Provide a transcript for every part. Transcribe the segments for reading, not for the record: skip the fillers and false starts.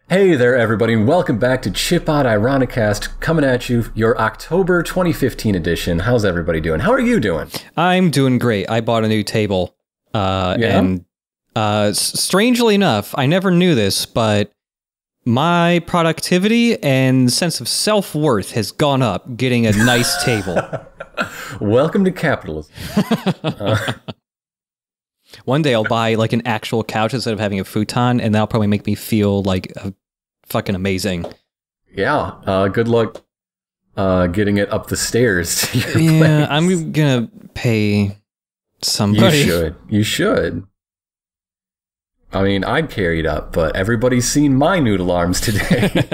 Hey there, everybody, and welcome back to Chipod Ironicast, coming at you, your October 2015 edition. How's everybody doing? How are you doing? I'm doing great. I bought a new table, and strangely enough, I never knew this, but my productivity and sense of self-worth has gone up getting a nice table. Welcome to capitalism. One day I'll buy like an actual couch instead of having a futon, and that'll probably make me feel like fucking amazing. Yeah, good luck getting it up the stairs to your place. I'm gonna pay somebody. You should. I mean, I'd carry it up, but everybody's seen my noodle arms today.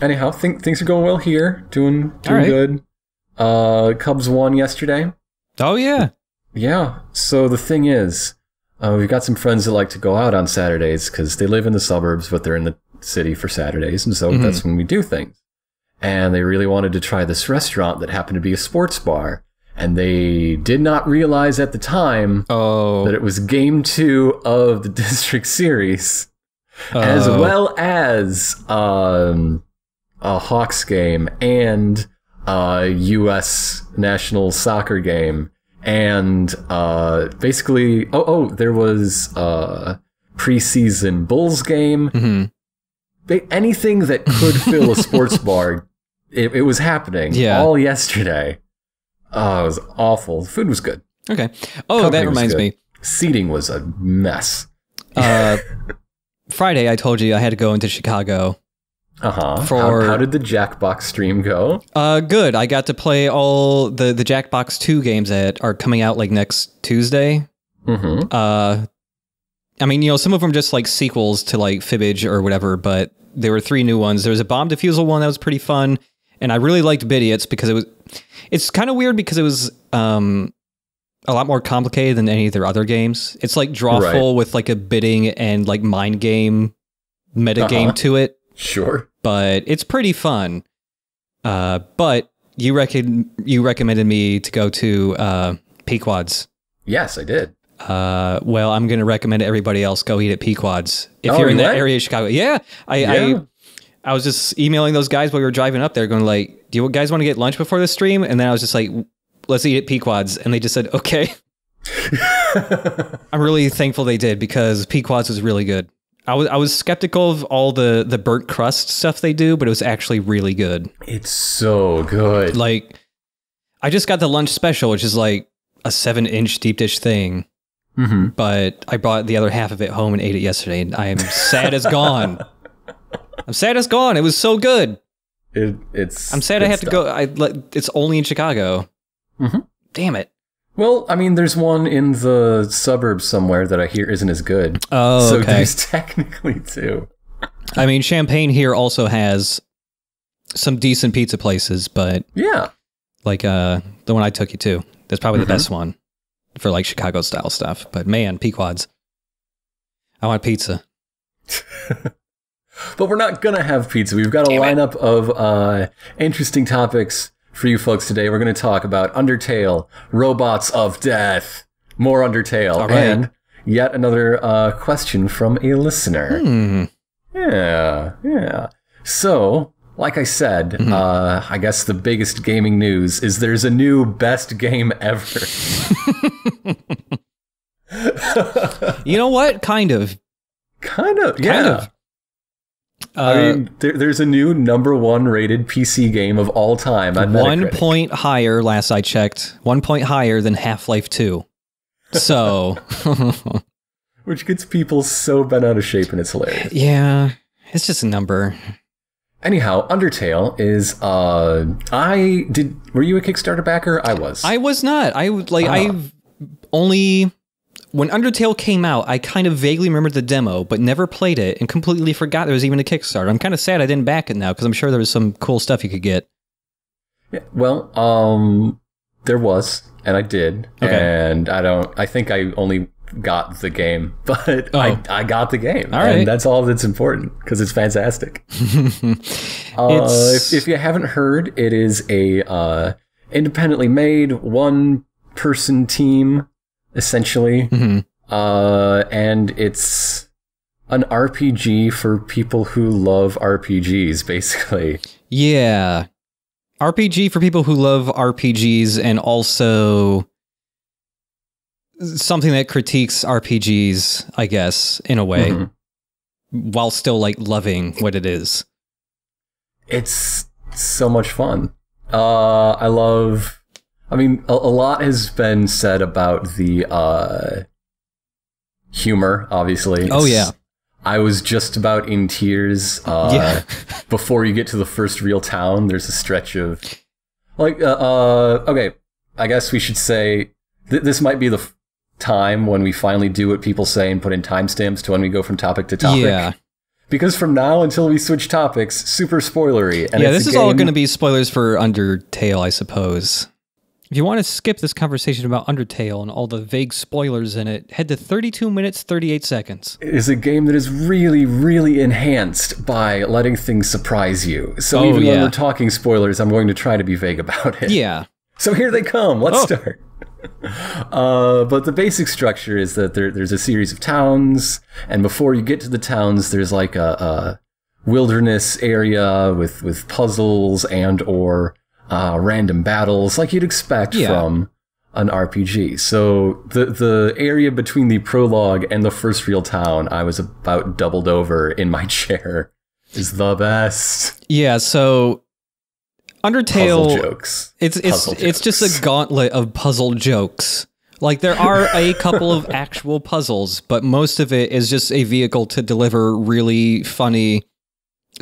Anyhow, things are going well here. Doing right. Good. Cubs won yesterday. Oh, yeah. Yeah. So the thing is, we've got some friends that like to go out on Saturdays because they live in the suburbs, but they're in the city for Saturdays. And so that's when we do things. And they really wanted to try this restaurant that happened to be a sports bar. And they did not realize at the time that it was game 2 of the district series, as well as a Hawks game and U.S. national soccer game, and basically, there was a preseason Bulls game. Anything that could fill a sports bar, it was happening all yesterday. Oh, it was awful. The food was good. Okay. Oh, that reminds me. Seating was a mess. Friday, I told you I had to go into Chicago. How did the Jackbox stream go? Good. I got to play all the Jackbox 2 games that are coming out like next Tuesday. I mean, you know, some of them just like sequels to like Fibbage or whatever, but there were 3 new ones. There was a bomb defusal one that was pretty fun, and I really liked Bidiots because it's kind of weird because it was a lot more complicated than any of their other games. It's like Drawful with like a bidding and like mind game meta game to it. Sure. But it's pretty fun. But you recommended me to go to Pequod's. Yes, I did. Well, I'm going to recommend everybody else go eat at Pequod's. If you're in that area of Chicago. Yeah. I was just emailing those guys while we were driving up there going like, do you guys want to get lunch before the stream? And then I was just like, let's eat at Pequod's. And they just said, okay. I'm really thankful they did because Pequod's was really good. I was skeptical of all the burnt crust stuff they do, but it was actually really good. It's so good. Like, I just got the lunch special, which is like a 7-inch deep dish thing. But I brought the other half of it home and ate it yesterday, and I am sad as gone. I'm sad as gone. It was so good. I'm sad I have to go. It's only in Chicago. Damn it. Well, I mean, there's one in the suburbs somewhere that I hear isn't as good. Oh, so okay. There's technically 2. I mean, Champaign here also has some decent pizza places, but yeah, like the one I took you to, that's probably the best one for like Chicago style stuff. But man, Pequod's, I want pizza. But we're not gonna have pizza. We've got a lineup of interesting topics for you folks today. We're going to talk about Undertale, Robots of Death, more Undertale, and yet another question from a listener. Yeah. So, like I said, I guess the biggest gaming news is there's a new best game ever. You know what? Kind of. Yeah. I mean, there's a new #1 rated PC game of all time on Metacritic. 1 point higher, last I checked. 1 point higher than Half-Life 2. So. Which gets people so bent out of shape, and it's hilarious. Yeah, it's just a number. Anyhow, Undertale is, were you a Kickstarter backer? I was. I was not. I've only... When Undertale came out, I kind of vaguely remembered the demo, but never played it and completely forgot there was even a Kickstarter. I'm kind of sad I didn't back it now because I'm sure there was some cool stuff you could get. Yeah, well, there was, and I did, and I think I only got the game, but I got the game, and that's all that's important because it's fantastic. If you haven't heard, it is a independently made one-person team essentially. And it's an RPG for people who love RPGs, basically. Yeah. RPG for people who love RPGs, and also something that critiques RPGs, I guess, in a way, while still like loving what it is. It's so much fun. I mean, a lot has been said about the humor, obviously. Oh, yeah. I was just about in tears before you get to the first real town. There's a stretch of like, okay, I guess we should say this might be the time when we finally do what people say and put in timestamps to when we go from topic to topic. Yeah. Because from now until we switch topics, super spoilery. And yeah, this is all going to be spoilers for Undertale, I suppose. If you want to skip this conversation about Undertale and all the vague spoilers in it, head to 32 minutes, 38 seconds. It is a game that is really, really enhanced by letting things surprise you. So even when we're talking spoilers, I'm going to try to be vague about it. Yeah. So here they come. Let's start. But the basic structure is that there's a series of towns, and before you get to the towns, there's like a wilderness area with puzzles and or random battles, like you'd expect from an RPG. So the area between the prologue and the first real town, I was about doubled over in my chair, is the best. Yeah, so Undertale, puzzle jokes. It's just a gauntlet of puzzle jokes. Like, there are a couple of actual puzzles, but most of it is just a vehicle to deliver really funny,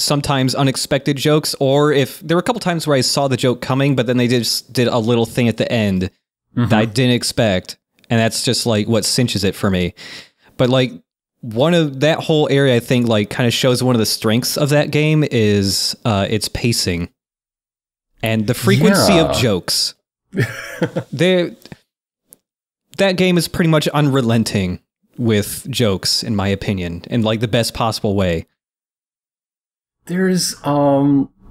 sometimes unexpected jokes. Or if there were a couple times where I saw the joke coming, but then they just did a little thing at the end that I didn't expect, and that's just like what cinches it for me. But like, one of that whole area, I think, like, kind of shows one of the strengths of that game is its pacing. And the frequency of jokes. That game is pretty much unrelenting with jokes, in my opinion, in like the best possible way. There's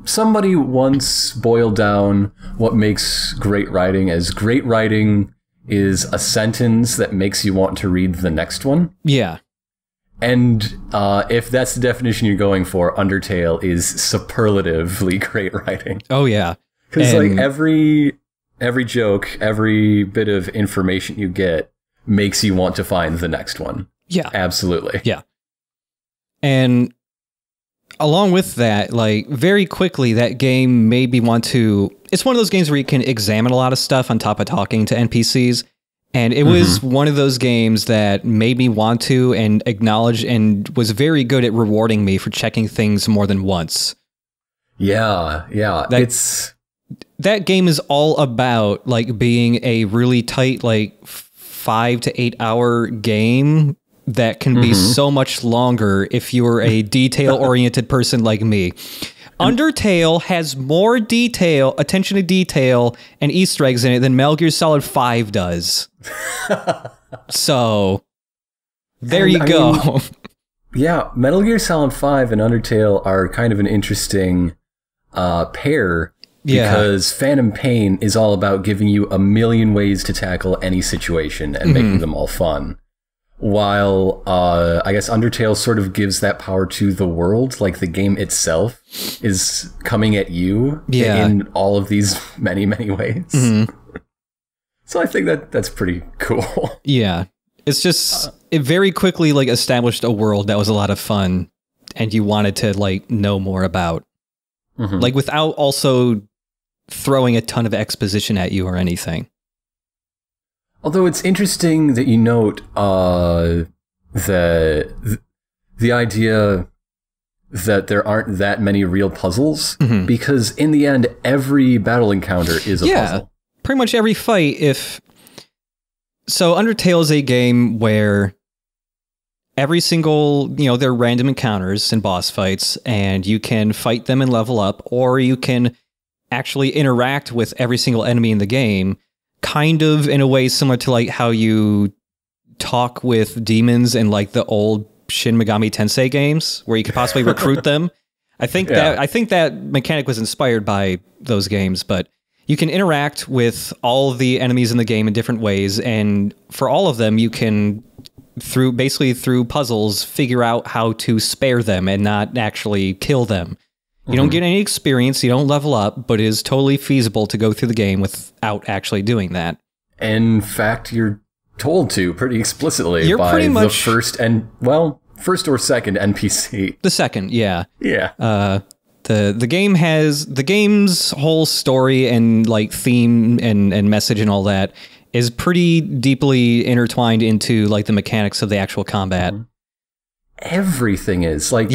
somebody once boiled down what makes great writing as great writing is a sentence that makes you want to read the next one. Yeah. And if that's the definition you're going for, Undertale is superlatively great writing. Oh, yeah. Because like every joke, every bit of information you get makes you want to find the next one. Yeah. Absolutely. Yeah. And along with that, like, very quickly, that game made me want to... It's one of those games where you can examine a lot of stuff on top of talking to NPCs. And it was one of those games that made me want to and acknowledge and was very good at rewarding me for checking things more than once. Yeah, yeah. That game is all about like being a really tight, like 5 to 8 hour game that can be so much longer if you're a detail-oriented person like me. Undertale has more attention to detail, and Easter eggs in it than Metal Gear Solid 5 does. So, there you go. I mean, yeah, Metal Gear Solid 5 and Undertale are kind of an interesting pair, because Phantom Pain is all about giving you a million ways to tackle any situation and making them all fun. While I guess Undertale sort of gives that power to the world, like the game itself is coming at you in all of these many, many ways. So I think that's pretty cool. Yeah. It's just, it very quickly like established a world that was a lot of fun and you wanted to like know more about. Like without also throwing a ton of exposition at you or anything. Although it's interesting that you note the idea that there aren't that many real puzzles, because in the end, every battle encounter is a puzzle. Pretty much every fight. So Undertale is a game where every single, there are random encounters and boss fights, and you can fight them and level up, or you can actually interact with every single enemy in the game, kind of in a way similar to like how you talk with demons in like the old Shin Megami Tensei games, where you could possibly recruit them. I think that mechanic was inspired by those games, but you can interact with all the enemies in the game in different ways, and for all of them, you can through puzzles, figure out how to spare them and not actually kill them. You don't get any experience, you don't level up, but it is totally feasible to go through the game without actually doing that. In fact, you're told to pretty explicitly by pretty much the first or second NPC. The second, yeah. Yeah. The game's whole story and like theme and message and all that is pretty deeply intertwined into like the mechanics of the actual combat. Everything is like,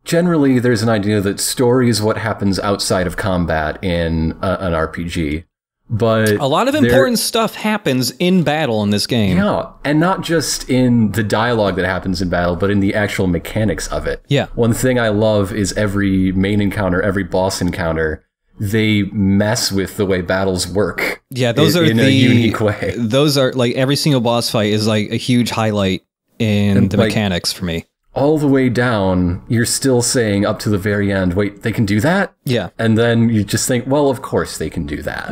generally there's an idea that story is what happens outside of combat in an RPG. But a lot of important stuff happens in battle in this game. Yeah, and not just in the dialogue that happens in battle, but in the actual mechanics of it. Yeah. One thing I love is every main encounter, every boss encounter, they mess with the way battles work. Yeah, those are in a unique way. Those are like every single boss fight is like a huge highlight in the mechanics for me. All the way down, you're still saying up to the very end, wait, they can do that? Yeah. And then you just think, well, of course they can do that.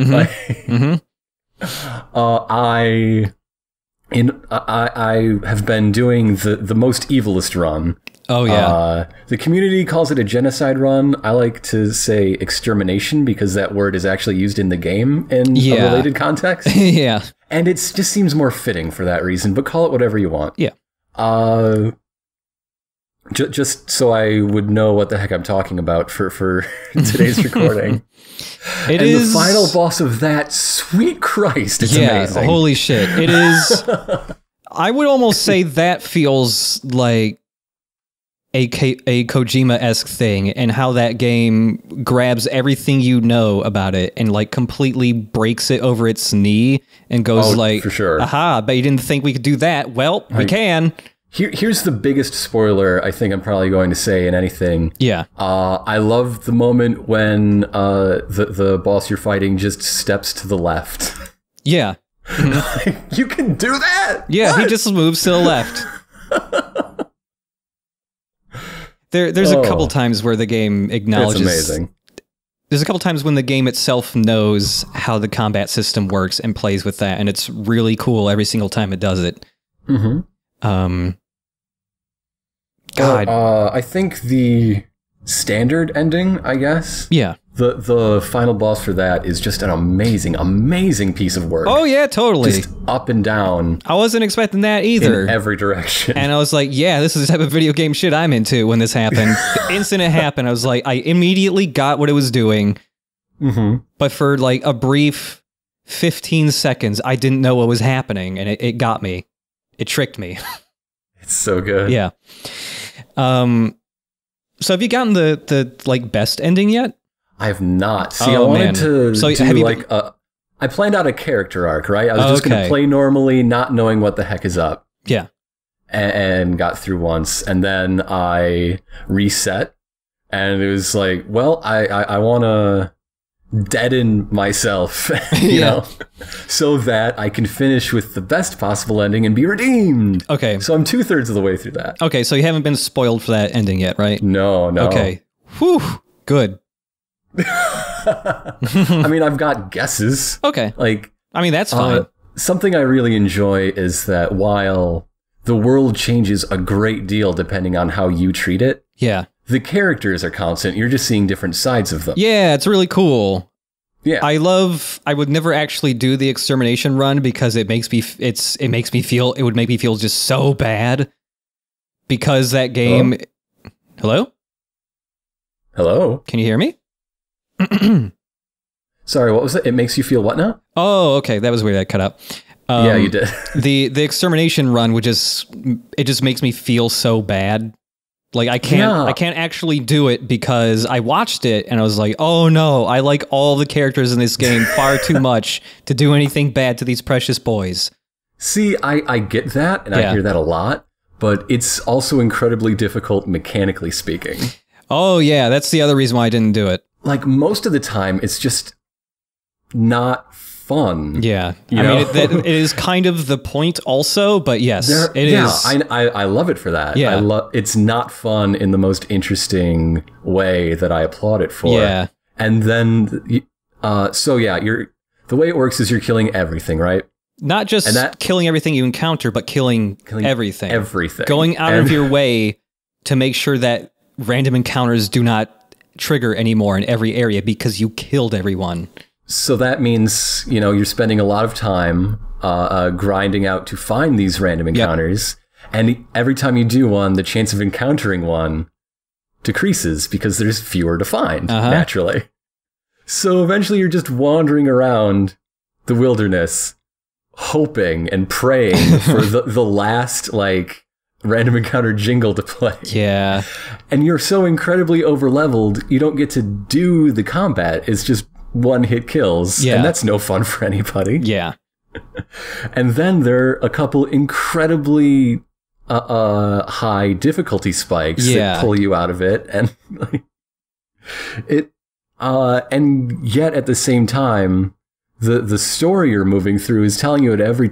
I have been doing the most evilest run. Oh, yeah. The community calls it a genocide run. I like to say extermination because that word is actually used in the game in a related context. Yeah. And it just seems more fitting for that reason, but call it whatever you want. Yeah. Just so I would know what the heck I'm talking about for today's recording. The final boss of that, sweet Christ, it's amazing. Holy shit. It is... I would almost say that feels like a Kojima-esque thing, and how that game grabs everything you know about it and like completely breaks it over its knee and goes for sure. Aha, but you didn't think we could do that. Well, we can. Here's the biggest spoiler I think I'm probably going to say in anything. Yeah. I love the moment when the boss you're fighting just steps to the left. Yeah. You can do that? Yeah, what? He just moves to the left. There's a couple times where the game acknowledges... It's amazing. There's a couple times when the game itself knows how the combat system works and plays with that, and it's really cool every single time it does it. God. I think the standard ending, I guess. Yeah. The final boss for that is just an amazing piece of work. Oh yeah, totally. Just up and down. I wasn't expecting that either. In every direction. And I was like, yeah, this is the type of video game shit I'm into when this happened. The instant it happened, I was like, I immediately got what it was doing. But for like a brief 15 seconds, I didn't know what was happening, and it got me. It tricked me. It's so good. Yeah. So have you gotten the like best ending yet? I have not. See, I wanted to do I planned out a character arc, right? I was just going to play normally, not knowing what the heck is up. Yeah. And got through once, and then I reset, and it was like, well, I want to deaden myself, you know, so that I can finish with the best possible ending and be redeemed. Okay. So I'm 2/3 of the way through that. Okay, so you haven't been spoiled for that ending yet, right? No. Okay. Whew. Good. I mean, I've got guesses. Okay. Like, I mean, that's fine. Something I really enjoy is that while the world changes a great deal depending on how you treat it, the characters are constant. You're just seeing different sides of them. Yeah, it's really cool. Yeah. I would never actually do the extermination run because it makes me it would make me feel just so bad because that game. Hello? Can you hear me? Sorry, what was it? It makes you feel what now? Oh, okay. That was weird. I cut out. Yeah, you did. the extermination run would just makes me feel so bad. Like I can't actually do it because I watched it and I was like, oh no, I like all the characters in this game far too much to do anything bad to these precious boys. See, I get that, and I hear that a lot, but it's also incredibly difficult mechanically speaking. Oh yeah, that's the other reason why I didn't do it. Like most of the time, it's just not fun. Yeah, I mean, it is kind of the point also, but yes, it is. I love it for that. Yeah. It's not fun in the most interesting way that I applaud it for. Yeah. And then, the way it works is you're killing everything, right? Not just killing everything you encounter, but killing everything. Everything. Going out of your way to make sure that random encounters do not trigger anymore in every area because you killed everyone. So that means, you know, you're spending a lot of time grinding out to find these random encounters. Yep. And every time you do one, the chance of encountering one decreases because there's fewer to find, naturally. So eventually you're just wandering around the wilderness, hoping and praying for the last, like, random encounter jingle to play. Yeah. And you're so incredibly overleveled, you don't get to do the combat. It's just one-hit kills. Yeah. And that's no fun for anybody. Yeah. And then there are a couple incredibly high difficulty spikes that pull you out of it. And like, and yet at the same time, the story you're moving through is telling you at every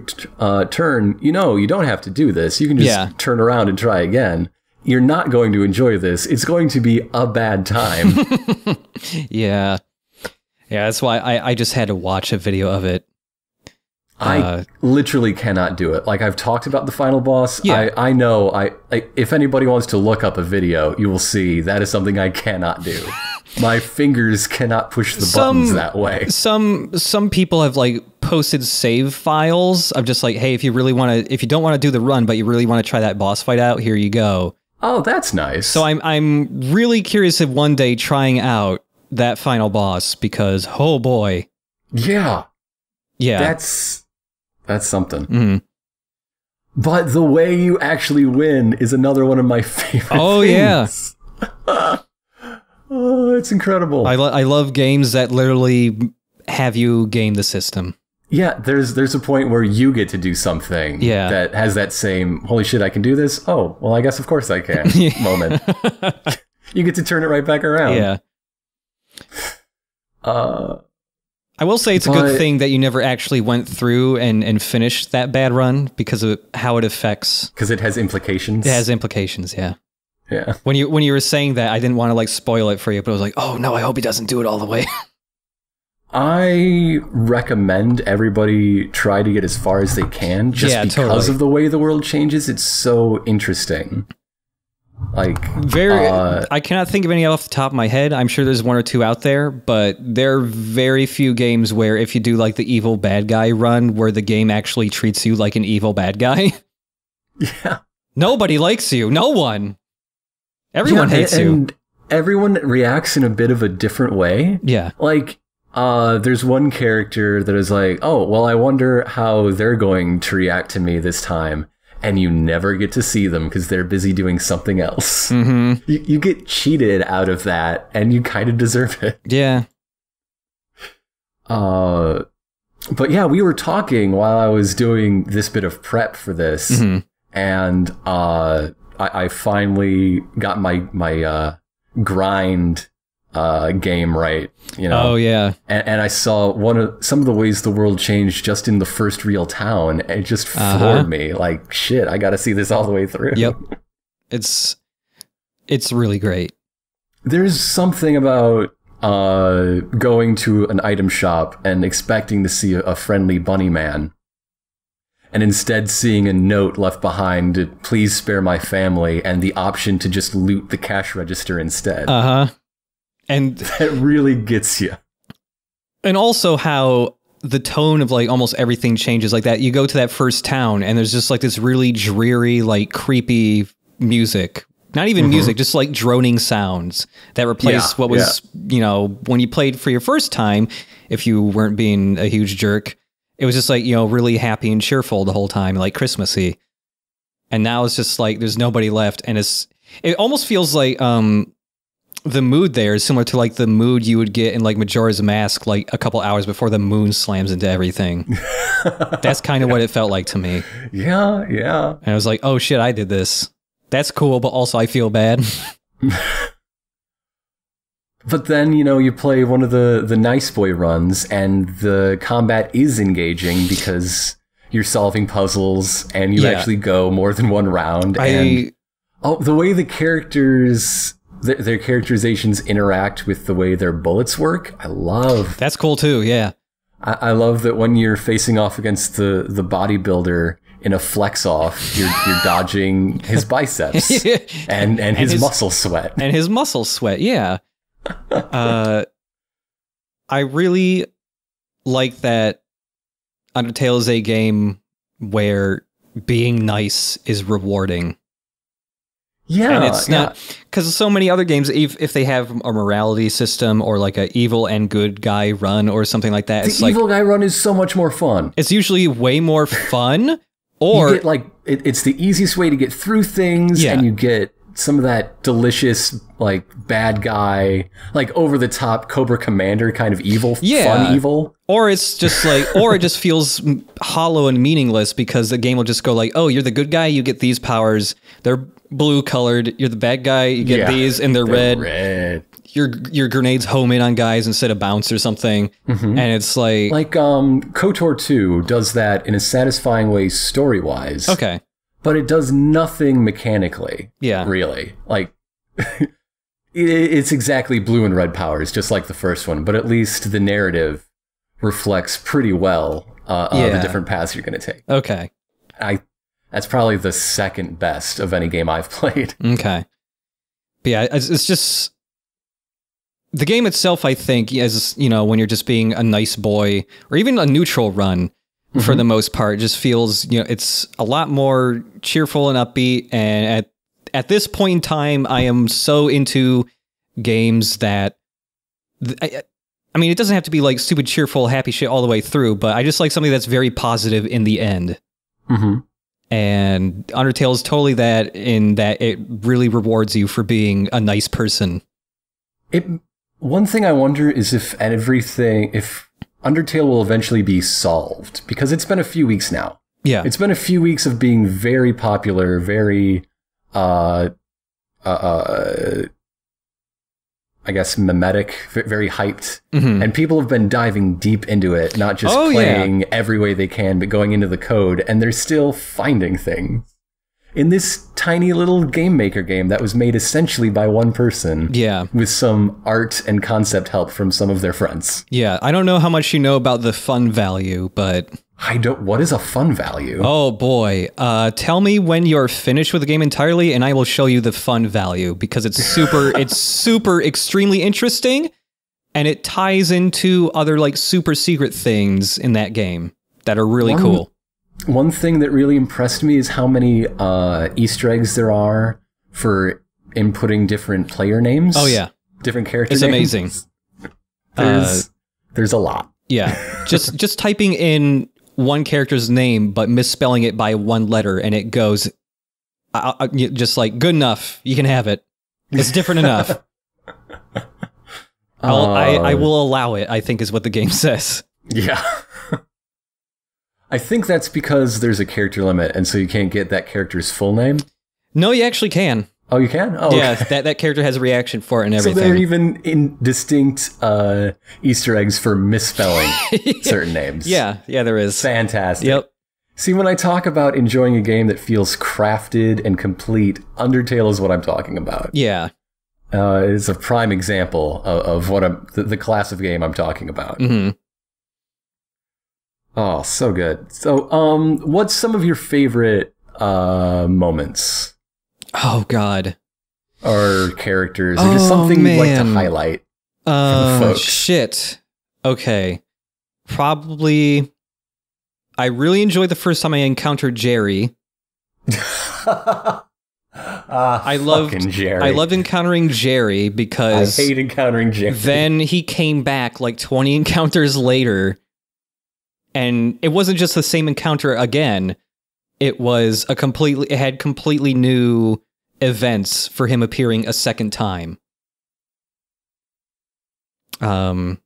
turn, you know, you don't have to do this. You can just turn around and try again. You're not going to enjoy this. It's going to be a bad time. Yeah. Yeah, that's why I just had to watch a video of it. I literally cannot do it. Like, I've talked about the final boss. Yeah. I know, if anybody wants to look up a video, you will see that is something I cannot do. My fingers cannot push the buttons that way. Some people have, like, posted save files of just like, hey, if you don't want to do the run, but you really want to try that boss fight out, here you go. Oh, that's nice. So I'm really curious if one day trying out that final boss, because, oh boy. Yeah. Yeah. That's something. Mm-hmm. But the way you actually win is another one of my favorite things. Yeah. Oh, it's incredible. I love games that literally have you game the system. Yeah, there's a point where you get to do something that has that same, holy shit, I can do this? Oh, well, I guess of course I can moment. You get to turn it right back around. Yeah. I will say it's a good thing that you never actually went through and finished that bad run because of how it affects. Because it has implications. It has implications, yeah. Yeah. When you were saying that, I didn't want to like spoil it for you, but I was like, oh no, I hope he doesn't do it all the way. I recommend everybody try to get as far as they can, just because of the way the world changes. It's so interesting. Like, I cannot think of any off the top of my head. I'm sure there's one or two out there, but there are very few games where if you do like the evil bad guy run, where the game actually treats you like an evil bad guy. Yeah. Nobody likes you. No one. Everyone hates you. And everyone reacts in a bit of a different way. Yeah. Like, there's one character that is like, oh, well, I wonder how they're going to react to me this time. And you never get to see them because they're busy doing something else. Mm-hmm. You get cheated out of that, and you kind of deserve it. Yeah. But yeah, we were talking while I was doing this bit of prep for this, and I finally got my grind game right, you know. Oh yeah. And I saw some of the ways the world changed just in the first real town, and it just floored me. Like, shit, I got to see this all the way through. Yep. It's really great. There's something about going to an item shop and expecting to see a friendly bunny man, and instead seeing a note left behind to please spare my family, and the option to just loot the cash register instead. And that really gets you. And also how the tone of like almost everything changes like that. You go to that first town and there's just like this really dreary, like creepy music. Not even music, just like droning sounds that replace what was, you know, when you played for your first time, if you weren't being a huge jerk, it was just like, you know, really happy and cheerful the whole time, like Christmassy. And now it's just like there's nobody left, and it almost feels like the mood there is similar to like the mood you would get in like Majora's Mask, like a couple hours before the moon slams into everything. That's kind of what it felt like to me. Yeah, yeah. And I was like, oh shit, I did this. That's cool, but also I feel bad. But then, you know, you play one of the nice boy runs, and the combat is engaging because you're solving puzzles, and you actually go more than one round. And the way the characters, their characterizations interact with the way their bullets work, I love. That's cool too, yeah. I love that when you're facing off against the bodybuilder in a flex off, you're dodging his biceps and his muscle sweat. And his muscle sweat, yeah. I really like that Undertale is a game where being nice is rewarding. Yeah. And it's not, because so many other games, if they have a morality system or like a evil and good guy run or something like that, the evil guy run is so much more fun. It's usually way more fun. Or you get like it's the easiest way to get through things, and you get some of that delicious like bad guy, like over the top Cobra Commander kind of evil, fun evil. Or it's just like, or it just feels hollow and meaningless because the game will just go like, oh, you're the good guy, you get these powers. They're blue colored. You're the bad guy, you get these, and they're red. Your grenades home in on guys instead of bounce or something. And it's like KOTOR 2 does that in a satisfying way story-wise. Okay. But it does nothing mechanically. Yeah. Really. Like, it's exactly blue and red powers, just like the first one, but at least the narrative reflects pretty well the different paths you're going to take. Okay. That's probably the second best of any game I've played. Okay. But yeah, it's just... The game itself, I think, as you know, when you're just being a nice boy, or even a neutral run, for the most part, just feels, you know, it's a lot more cheerful and upbeat. And at this point in time, I am so into games that, I mean, it doesn't have to be like stupid, cheerful, happy shit all the way through, but I just like something that's very positive in the end. And Undertale is totally that, in that it really rewards you for being a nice person. One thing I wonder is if Undertale will eventually be solved, because it's been a few weeks now. Yeah. It's been a few weeks of being very popular, very, I guess, mimetic, very hyped. And people have been diving deep into it, not just playing every way they can, but going into the code, and they're still finding things. In this tiny little game maker game that was made essentially by one person. Yeah. With some art and concept help from some of their friends. Yeah. I don't know how much you know about the fun value, but... What is a fun value? Oh boy. Tell me when you're finished with the game entirely and I will show you the fun value, because it's super extremely interesting, and it ties into other like super secret things in that game that are really cool. One thing that really impressed me is how many Easter eggs there are for inputting different player names. Oh yeah, different character names. It's amazing. There's a lot. Yeah, just typing in one character's name but misspelling it by one letter, and it goes just like, good enough. You can have it. It's different enough. I will allow it, I think is what the game says. Yeah. I think that's because there's a character limit, and so you can't get that character's full name. No, you actually can. Oh, you can? Oh, yeah, okay. that character has a reaction for it and everything. So there are even distinct Easter eggs for misspelling certain names. Yeah, there is. Fantastic. Yep. See, when I talk about enjoying a game that feels crafted and complete, Undertale is what I'm talking about. Yeah. It's a prime example of what the class of game I'm talking about. Oh, so good. So, what's some of your favorite moments? Oh, God. Or characters, or just something you'd like to highlight from folks? Shit. Okay. Probably, I really enjoyed the first time I encountered Jerry. I loved encountering Jerry because... I hate encountering Jerry. Then he came back like 20 encounters later. And it wasn't just the same encounter again. It was it had completely new events for him appearing a second time. Man,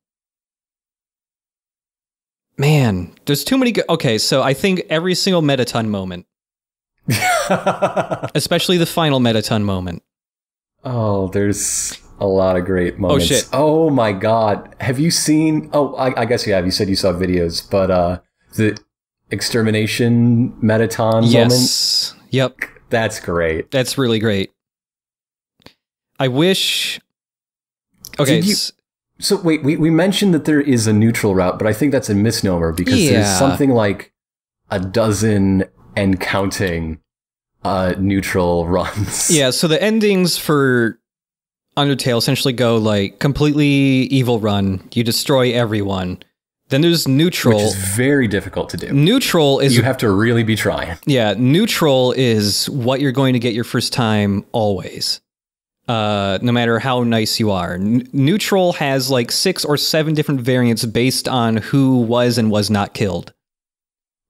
there's too many. Okay, so I think every single Metaton moment, especially the final Metaton moment. Oh, there's a lot of great moments. Oh, shit. Oh, my God. Have you seen... Oh, I guess you have. You said you saw videos, but the extermination Metaton moment? Yep. That's great. That's really great. I wish... Okay. So wait, we mentioned that there is a neutral route, but I think that's a misnomer because there's something like a dozen and counting neutral runs. Yeah, so the endings for Undertale essentially go like completely evil run, you destroy everyone. Then there's neutral. Which is very difficult to do. Neutral is... You have to really be trying. Yeah, neutral is what you're going to get your first time always. No matter how nice you are. Neutral has like 6 or 7 different variants based on who was and was not killed.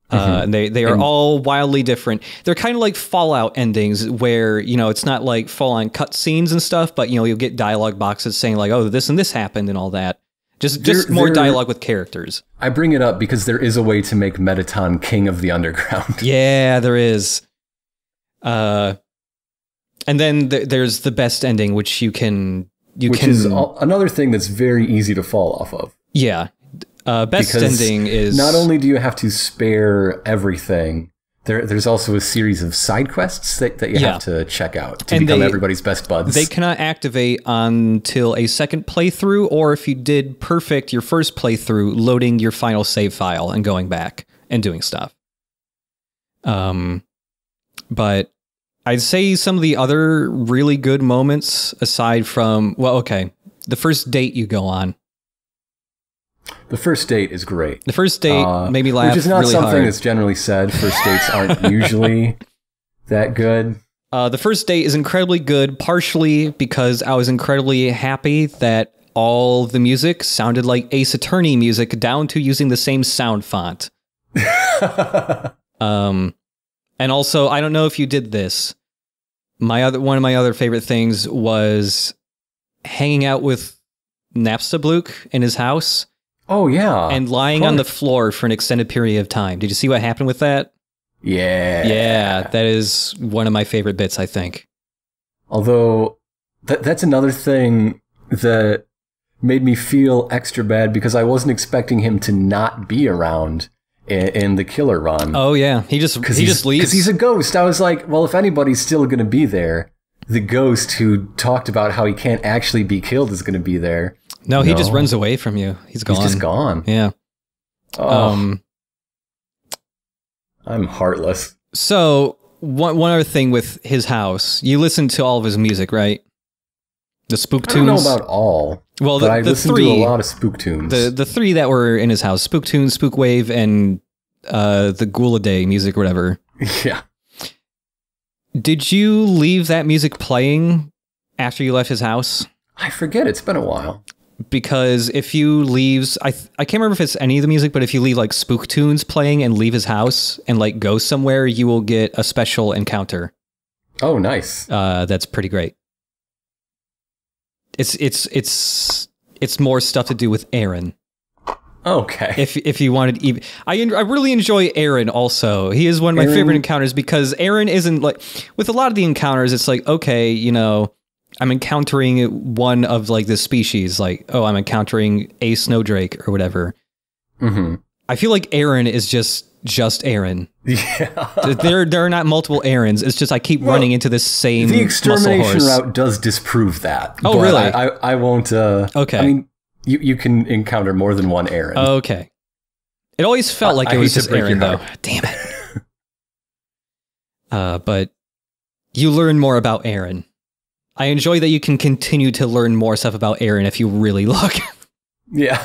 And they are all wildly different. They're kind of like Fallout endings where, you know, it's not like full-on cutscenes and stuff, but, you know, you'll get dialogue boxes saying like, oh, this and this happened and all that. Just more dialogue with characters. I bring it up because there is a way to make Mettaton king of the underground. Yeah, there is. And then there's the best ending, which you can... Which is another thing that's very easy to fall off of. Yeah. Best ending is... Not only do you have to spare everything, there's also a series of side quests that you have to check out to become everybody's best buds. They cannot activate until a second playthrough, or if you did perfect your first playthrough, loading your final save file and going back and doing stuff. But I'd say some of the other really good moments, aside from, well, okay, the first date you go on. The first date is great. The first date made me laugh which is not really something hard. that's generally said. First dates aren't usually that good. The first date is incredibly good, partially because I was incredibly happy that all the music sounded like Ace Attorney music, down to using the same sound font. And also, I don't know if you did this. One of my other favorite things was hanging out with Napstablook in his house. Oh, yeah. And lying on the floor for an extended period of time. Did you see what happened with that? Yeah. Yeah, that is one of my favorite bits, I think. Although, that's another thing that made me feel extra bad because I wasn't expecting him to not be around in the killer run. Oh, yeah. He just leaves. Because he's a ghost. I was like, well, if anybody's still going to be there, the ghost who talked about how he can't actually be killed is going to be there. No, he just runs away from you. He's gone. He's just gone. Yeah. Oh. I'm heartless. So, one other thing with his house. You listen to all of his music, right? The spook tunes? I don't know about all. Well, but I listened to a lot of spook tunes. The 3 that were in his house. Spook tunes, Spook Wave, and the Ghouliday music or whatever. Yeah. Did you leave that music playing after you left his house? I forget. It's been a while. Because if you leave, I can't remember if it's any of the music, but if you leave like spook tunes playing and leave his house and like go somewhere, you will get a special encounter. Oh, nice. That's pretty great. It's more stuff to do with Aaron. Okay. If you wanted, I really enjoy Aaron also. He is one of my favorite encounters because Aaron isn't like, with a lot of the encounters, it's like, okay, you know, I'm encountering one of like the species, like, oh, I'm encountering a snowdrake or whatever. Mm-hmm. I feel like Aaron is just Aaron. Yeah. There are not multiple Aarons. It's just I keep running into this same The extermination muscle horse. route does disprove that. Oh, really? I won't. Okay. I mean, you can encounter more than one Aaron. Okay. It always felt like it was just Aaron, though. Damn it. But you learn more about Aaron. I enjoy that you can continue to learn more stuff about Aaron if you really look. Yeah.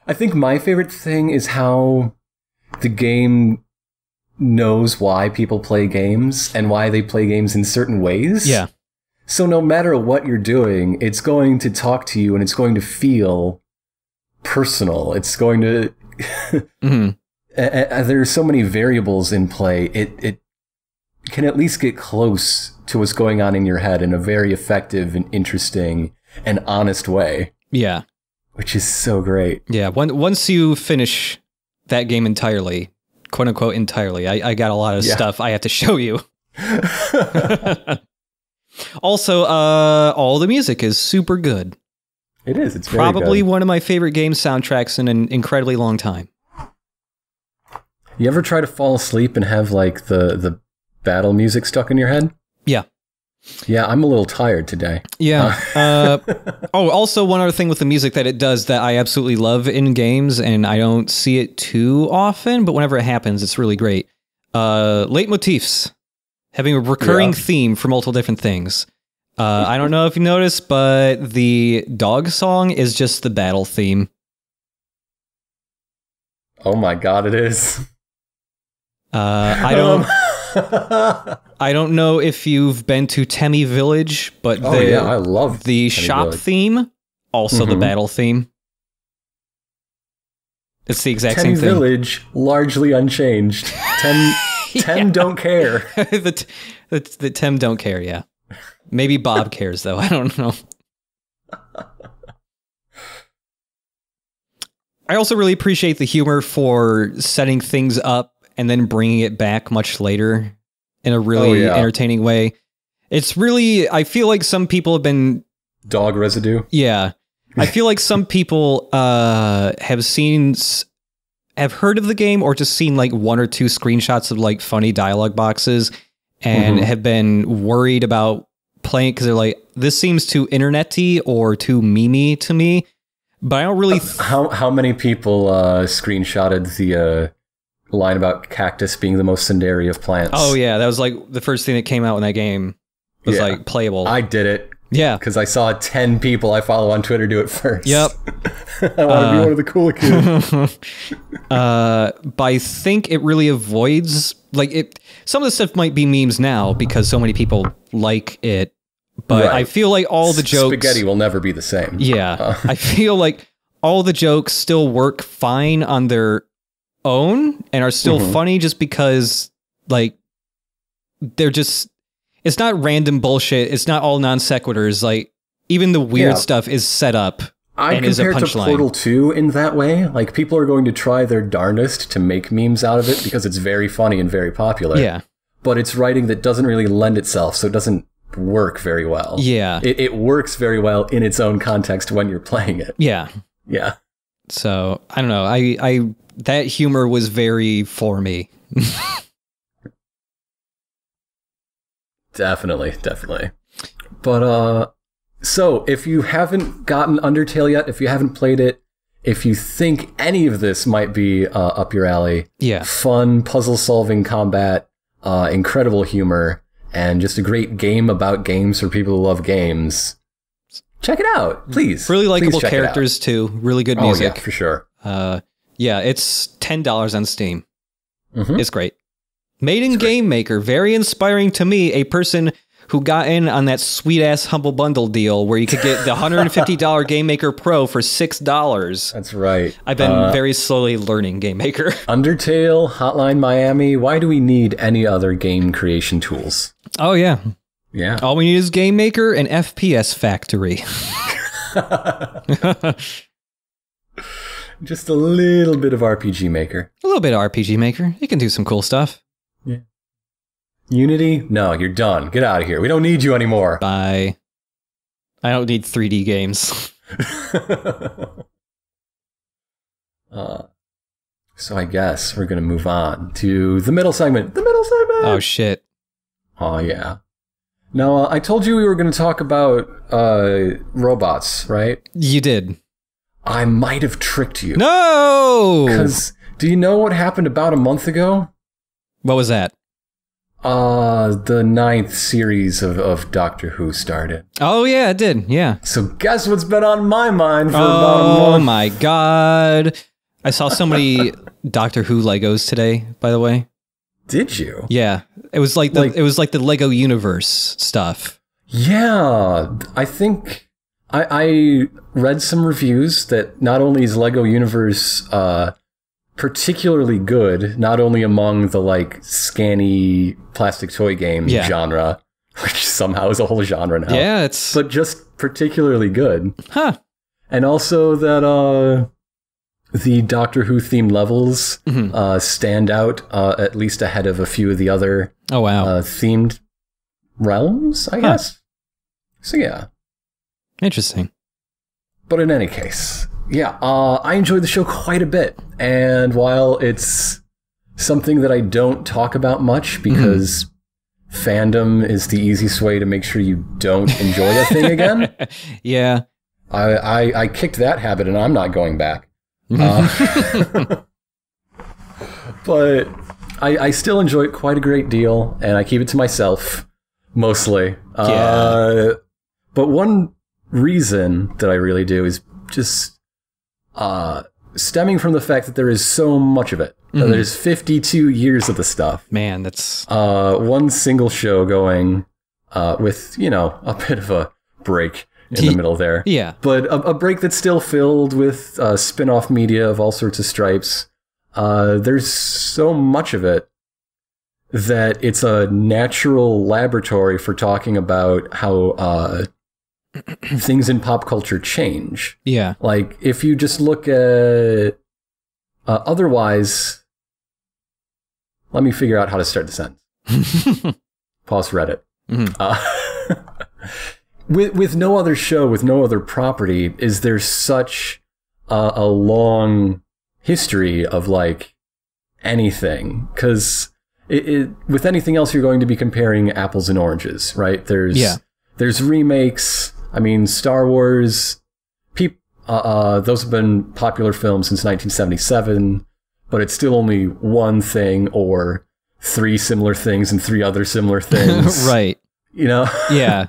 I think my favorite thing is how the game knows why people play games and why they play games in certain ways. Yeah. So no matter what you're doing, it's going to talk to you and it's going to feel personal. It's going to... Mm-hmm. There's so many variables in play. It can at least get close to what's going on in your head in a very effective and interesting and honest way. Yeah. Which is so great. Yeah, once you finish that game entirely, quote unquote entirely, I got a lot of stuff I have to show you. Also, all the music is super good. It is. It's probably one of my favorite game soundtracks in an incredibly long time. You ever try to fall asleep and have like the battle music stuck in your head? Yeah. Yeah, I'm a little tired today. Yeah. Also one other thing with the music that it does that I absolutely love in games, and I don't see it too often, but whenever it happens, it's really great. Leitmotifs. Having a recurring theme for multiple different things. I don't know if you noticed, but the dog song is just the battle theme. Oh my god, it is. I don't know if you've been to Temi Village, but I love the shop theme, also the battle theme. It's the exact same thing. Temi Village, largely unchanged. Tem don't care. the Tem don't care, yeah. Maybe Bob cares, though. I don't know. I also really appreciate the humor for setting things up and then bringing it back much later in a really entertaining way. It's really, I feel like some people have been... Dog residue? Yeah. I feel like some people have heard of the game or just seen like one or two screenshots of like funny dialogue boxes and have been worried about playing because they're like, this seems too internet-y or too meme-y to me. But I don't really... How many people screenshotted the line about cactus being the most tsundere of plants? Oh, yeah. That was like the first thing that came out in that game. It was like playable. I did it. Yeah. Because I saw 10 people I follow on Twitter do it first. Yep. I want to be one of the cool kids. But I think it really avoids... some of the stuff might be memes now because so many people like it. But I feel like all the jokes... Spaghetti will never be the same. Yeah. I feel like all the jokes still work fine on their own and are still funny just because, like, they're just... It's not random bullshit. It's not all non sequiturs. Like, even the weird stuff is set up and is a punchline. I compare to Portal 2 in that way. Like, people are going to try their darndest to make memes out of it because it's very funny and very popular. Yeah. But it's writing that doesn't really lend itself, so it doesn't work very well. Yeah. It works very well in its own context when you're playing it. Yeah. Yeah. So, I don't know. I that humor was very for me. Definitely. But, so, if you haven't gotten Undertale yet, if you haven't played it, if you think any of this might be up your alley, fun, puzzle-solving combat, incredible humor, and just a great game about games for people who love games, check it out, please. Really likable characters, too. Really good music. Oh, yeah, for sure. Yeah, it's $10 on Steam. It's great. Made in Game Maker, very inspiring to me, a person who got in on that sweet-ass Humble Bundle deal where you could get the $150 Game Maker Pro for $6. That's right. I've been very slowly learning Game Maker. Undertale, Hotline Miami, why do we need any other game creation tools? Oh, yeah. Yeah. All we need is Game Maker and FPS Factory. Just a little bit of RPG Maker. A little bit of RPG Maker. You can do some cool stuff. Yeah. Unity? No, you're done. Get out of here. We don't need you anymore. Bye. I don't need 3D games. So I guess we're going to move on to the middle segment. The middle segment! Oh, shit. Oh, yeah. Now, I told you we were going to talk about robots, right? You did. I might have tricked you. No! Because do you know what happened about a month ago? What was that? The 9th series of Doctor Who started. Oh, yeah, it did. Yeah. So guess what's been on my mind for about a month? Oh, my God. I saw so many Doctor Who Legos today, by the way. Did you? Yeah. It was like the Lego universe stuff. Yeah. I think I read some reviews that not only is Lego Universe particularly good, not only among the like scanny plastic toy game genre, which somehow is a whole genre now. Yeah, but just particularly good. Huh. And also that the Doctor Who themed levels stand out at least ahead of a few of the other themed realms, I guess. So yeah. Interesting. But in any case, yeah, I enjoyed the show quite a bit. And while it's something that I don't talk about much because fandom is the easiest way to make sure you don't enjoy a thing again. Yeah. I kicked that habit and I'm not going back. But I still enjoy it quite a great deal, and I keep it to myself, mostly. Yeah. But one reason that I really do is just stemming from the fact that there is so much of it. Mm-hmm. There's 52 years of the stuff. Man, that's... one single show going with, a bit of a break in the middle there. Yeah. But a break that's still filled with spin-off media of all sorts of stripes. There's so much of it that it's a natural laboratory for talking about how things in pop culture change. Yeah. Like, if you just look at... otherwise... Let me figure out how to start the sentence. Pause Reddit. Mm-hmm. With no other show, with no other property, is there such a long history of, like, anything? Because with anything else, you're going to be comparing apples and oranges, right? There's remakes. I mean, Star Wars, those have been popular films since 1977, but it's still only one thing or three similar things and three other similar things. Right. Yeah.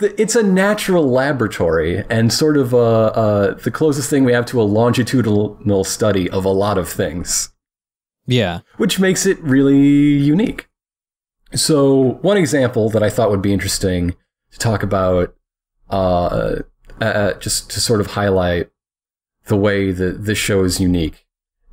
It's a natural laboratory and sort of the closest thing we have to a longitudinal study of a lot of things. Yeah. Which makes it really unique. So one example that I thought would be interesting to talk about, just to sort of highlight the way that this show is unique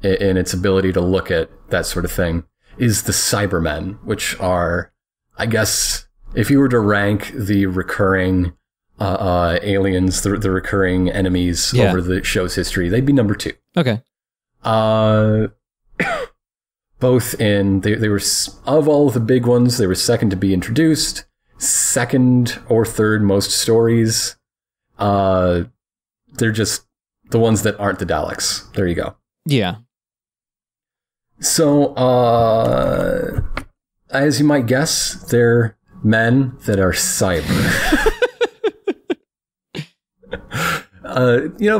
in its ability to look at that sort of thing, is the Cybermen, which are, I guess, if you were to rank the recurring aliens, the recurring enemies over the show's history, they'd be number 2. Okay. Both in, they were, of all of the big ones, they were second to be introduced, second or third most stories. They're just the ones that aren't the Daleks. There you go. Yeah. So, as you might guess, they're men that are cyber.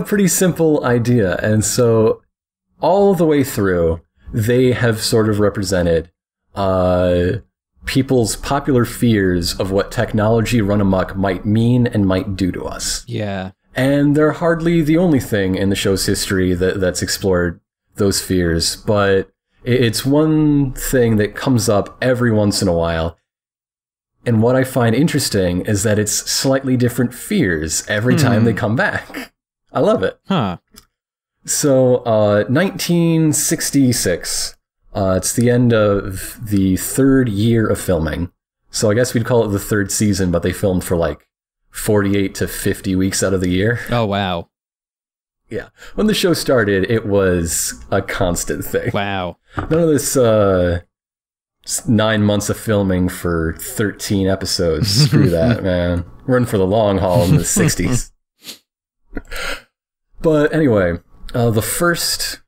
Pretty simple idea. And so all the way through, they have sort of represented people's popular fears of what technology run amok might mean and might do to us. Yeah. And they're hardly the only thing in the show's history that's explored those fears, but it's one thing that comes up every once in a while. And what I find interesting is that it's slightly different fears every time they come back. I love it. Huh. So, 1966, it's the end of the third year of filming. So I guess we'd call it the third season, but they filmed for like 48 to 50 weeks out of the year. Oh, wow. Yeah. When the show started, it was a constant thing. Wow. None of this 9 months of filming for 13 episodes. Screw that, man. We're in for the long haul in the 60s. But anyway, their first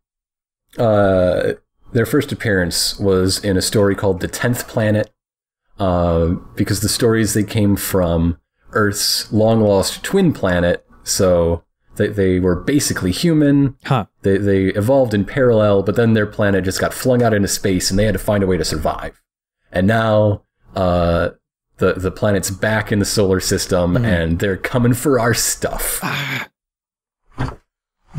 appearance was in a story called The 10th Planet, because the stories, they came from Earth's long-lost twin planet, so they were basically human. Huh. They evolved in parallel, but then their planet just got flung out into space, and they had to find a way to survive. And now the planet's back in the solar system, and they're coming for our stuff.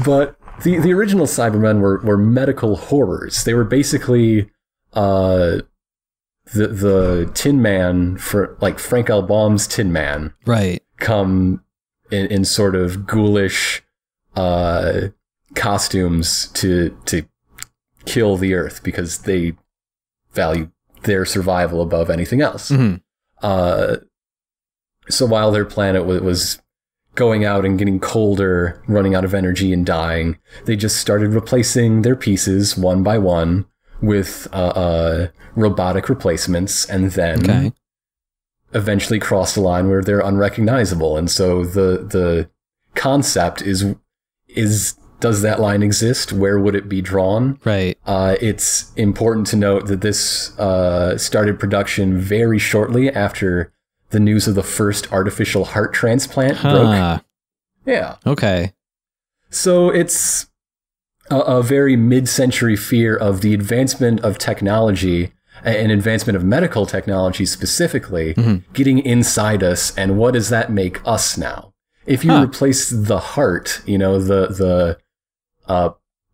But the original Cybermen were medical horrors. They were basically the Tin Man, for like Frank L. Baum's Tin Man, right? Come in sort of ghoulish costumes to kill the Earth because they value their survival above anything else. So while their planet was going out and getting colder, running out of energy and dying, they just started replacing their pieces one by one with robotic replacements, and then eventually crossed the line where they're unrecognizable. And so the concept is does that line exist? Where would it be drawn? Right. It's important to note that this started production very shortly after the news of the first artificial heart transplant broke. Yeah. Okay. So it's a very mid-century fear of the advancement of technology and advancement of medical technology specifically getting inside us, and what does that make us now? If you replace the heart, you know, the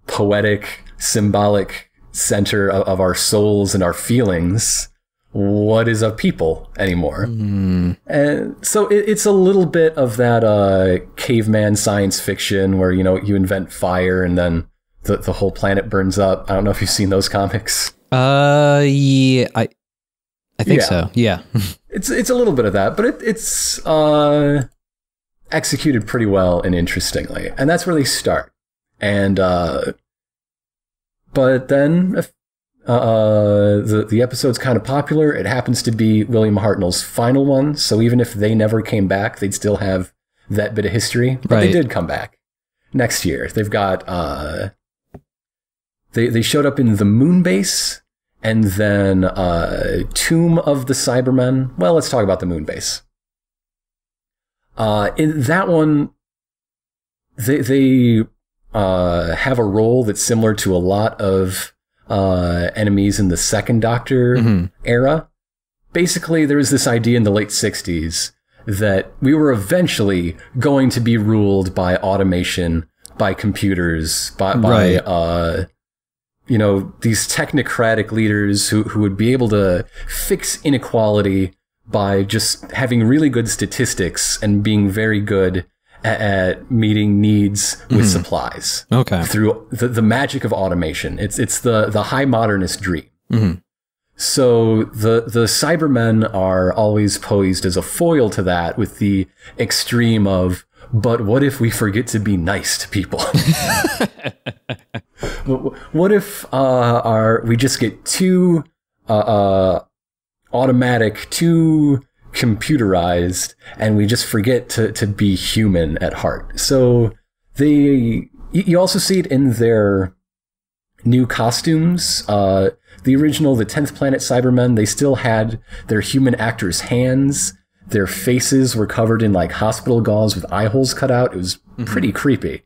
poetic, symbolic center of our souls and our feelings, what is a people anymore? And so it's a little bit of that caveman science fiction where, you know, you invent fire and then the whole planet burns up. I don't know if you've seen those comics. Yeah, I think so. Yeah. It's a little bit of that, but it's executed pretty well and interestingly. And that's where they start. And but then the episode's kind of popular. It happens to be William Hartnell's final one, so even if they never came back, they'd still have that bit of history. But they did come back next year. They've got they showed up in the Moon Base, and then Tomb of the Cybermen. Well, let's talk about the Moon Base. In that one, they have a role that's similar to a lot of enemies in the Second Doctor era. Basically, there was this idea in the late 60s that we were eventually going to be ruled by automation, by computers, by you know, these technocratic leaders who would be able to fix inequality by just having really good statistics and being very good at meeting needs with supplies. Okay. Through the magic of automation. It's the high modernist dream. So the Cybermen are always posed as a foil to that, with the extreme of, but what if we forget to be nice to people? What if we just get too automatic, too computerized, and we just forget to be human at heart? So you also see it in their new costumes. The original, the 10th Planet Cybermen, they still had their human actors' hands. Their faces were covered in like hospital gauze with eye holes cut out. It was pretty creepy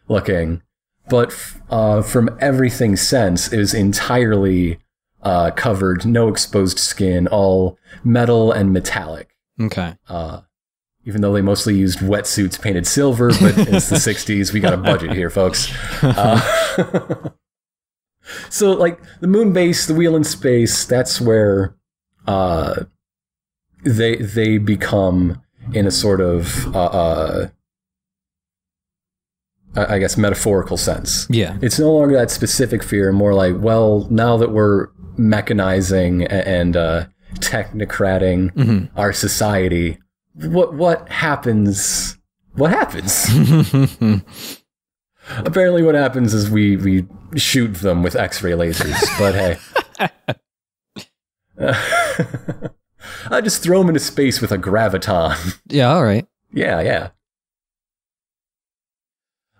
looking. But from everything since, it was entirely covered, no exposed skin, all metal and metallic. Okay. Even though they mostly used wetsuits painted silver, but it's the 60s, we got a budget here, folks. So, like, the Moon Base, the Wheel in Space, that's where they become, in a sort of, I guess, metaphorical sense. Yeah. It's no longer that specific fear, more like, well, now that we're mechanizing and technocrating our society, what happens? What happens? Apparently what happens is we shoot them with X-ray lasers, but hey. I just throw them into space with a graviton. Yeah, all right. Yeah.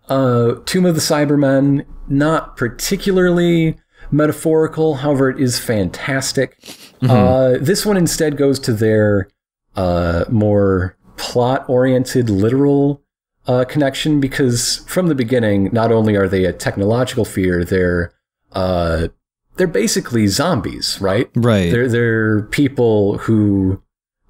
Tomb of the Cybermen, not particularly metaphorical, however, it is fantastic. This one instead goes to their more plot-oriented, literal connection, because from the beginning, not only are they a technological fear, they're basically zombies, right? Right. They're people who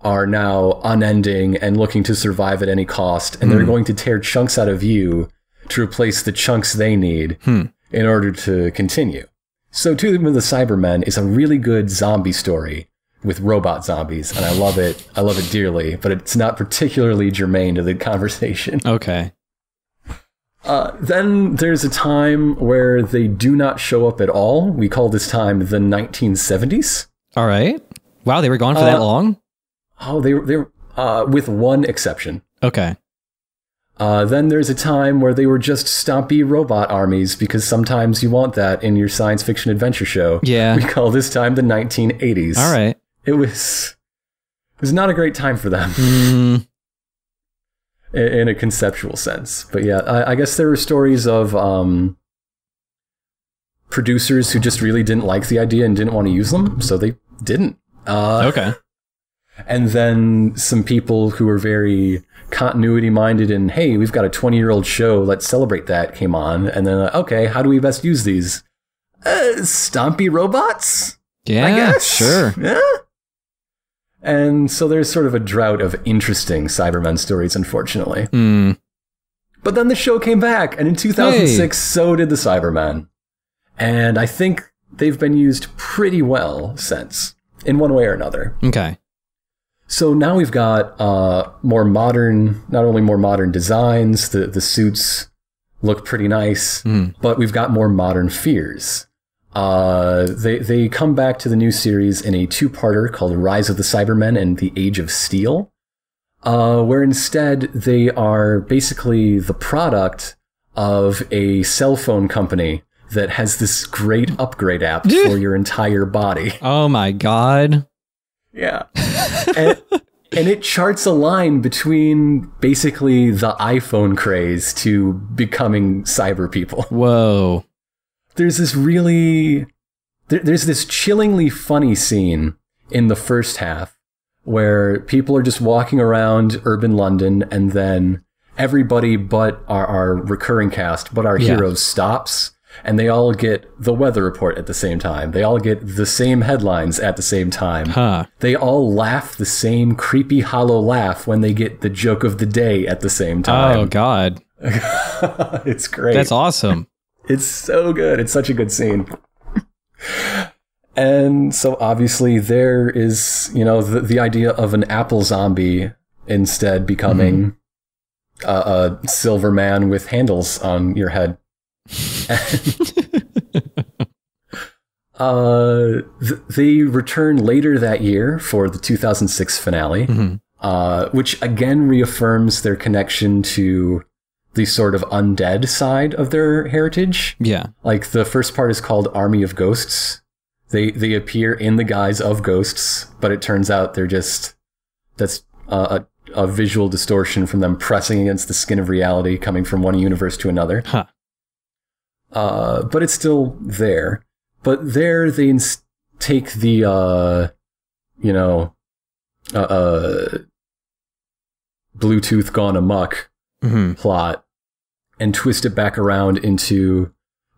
are now unending and looking to survive at any cost, and they're going to tear chunks out of you to replace the chunks they need in order to continue. So Tomb of the Cybermen is a really good zombie story with robot zombies, and I love it. I love it dearly, but it's not particularly germane to the conversation. Okay. Then there's a time where they do not show up at all. We call this time the 1970s. All right. Wow, they were gone for that long? Oh, they were with one exception. Okay. Then there's a time where they were just stompy robot armies, because sometimes you want that in your science fiction adventure show. Yeah. We call this time the 1980s. All right. It was not a great time for them. in a conceptual sense. But yeah, I guess there were stories of producers who just really didn't like the idea and didn't want to use them, so they didn't. Okay. And then some people who were very continuity minded and, hey, we've got a 20-year-old show, let's celebrate that, came on. And then, okay, how do we best use these? Stompy robots? Yeah, I guess. Sure. Yeah. And so there's sort of a drought of interesting Cybermen stories, unfortunately. But then the show came back, and in 2006, so did the Cybermen. And I think they've been used pretty well since, in one way or another. Okay. So now we've got more modern, not only more modern designs, the suits look pretty nice, but we've got more modern fears. They come back to the new series in a two-parter called Rise of the Cybermen and the Age of Steel, where instead they are basically the product of a cell phone company that has this great upgrade app for your entire body. Oh my god. Yeah. And it charts a line between basically the iPhone craze to becoming cyber people. Whoa. There's this chillingly funny scene in the first half where people are just walking around urban London, and then everybody but our recurring cast, but our heroes stops. And they all get the weather report at the same time. They all get the same headlines at the same time. Huh. They all laugh the same creepy, hollow laugh when they get the joke of the day at the same time. Oh, God. It's great. That's awesome. It's so good. It's such a good scene. And so obviously there is, the idea of an Apple zombie instead becoming a silver man with handles on your head. They return later that year for the 2006 finale, which again reaffirms their connection to the sort of undead side of their heritage. Yeah. Like the first part is called Army of Ghosts. They appear in the guise of ghosts, but it turns out that's a visual distortion from them pressing against the skin of reality coming from one universe to another. Huh. But it's still there. But there they take the, Bluetooth gone amok plot and twist it back around into,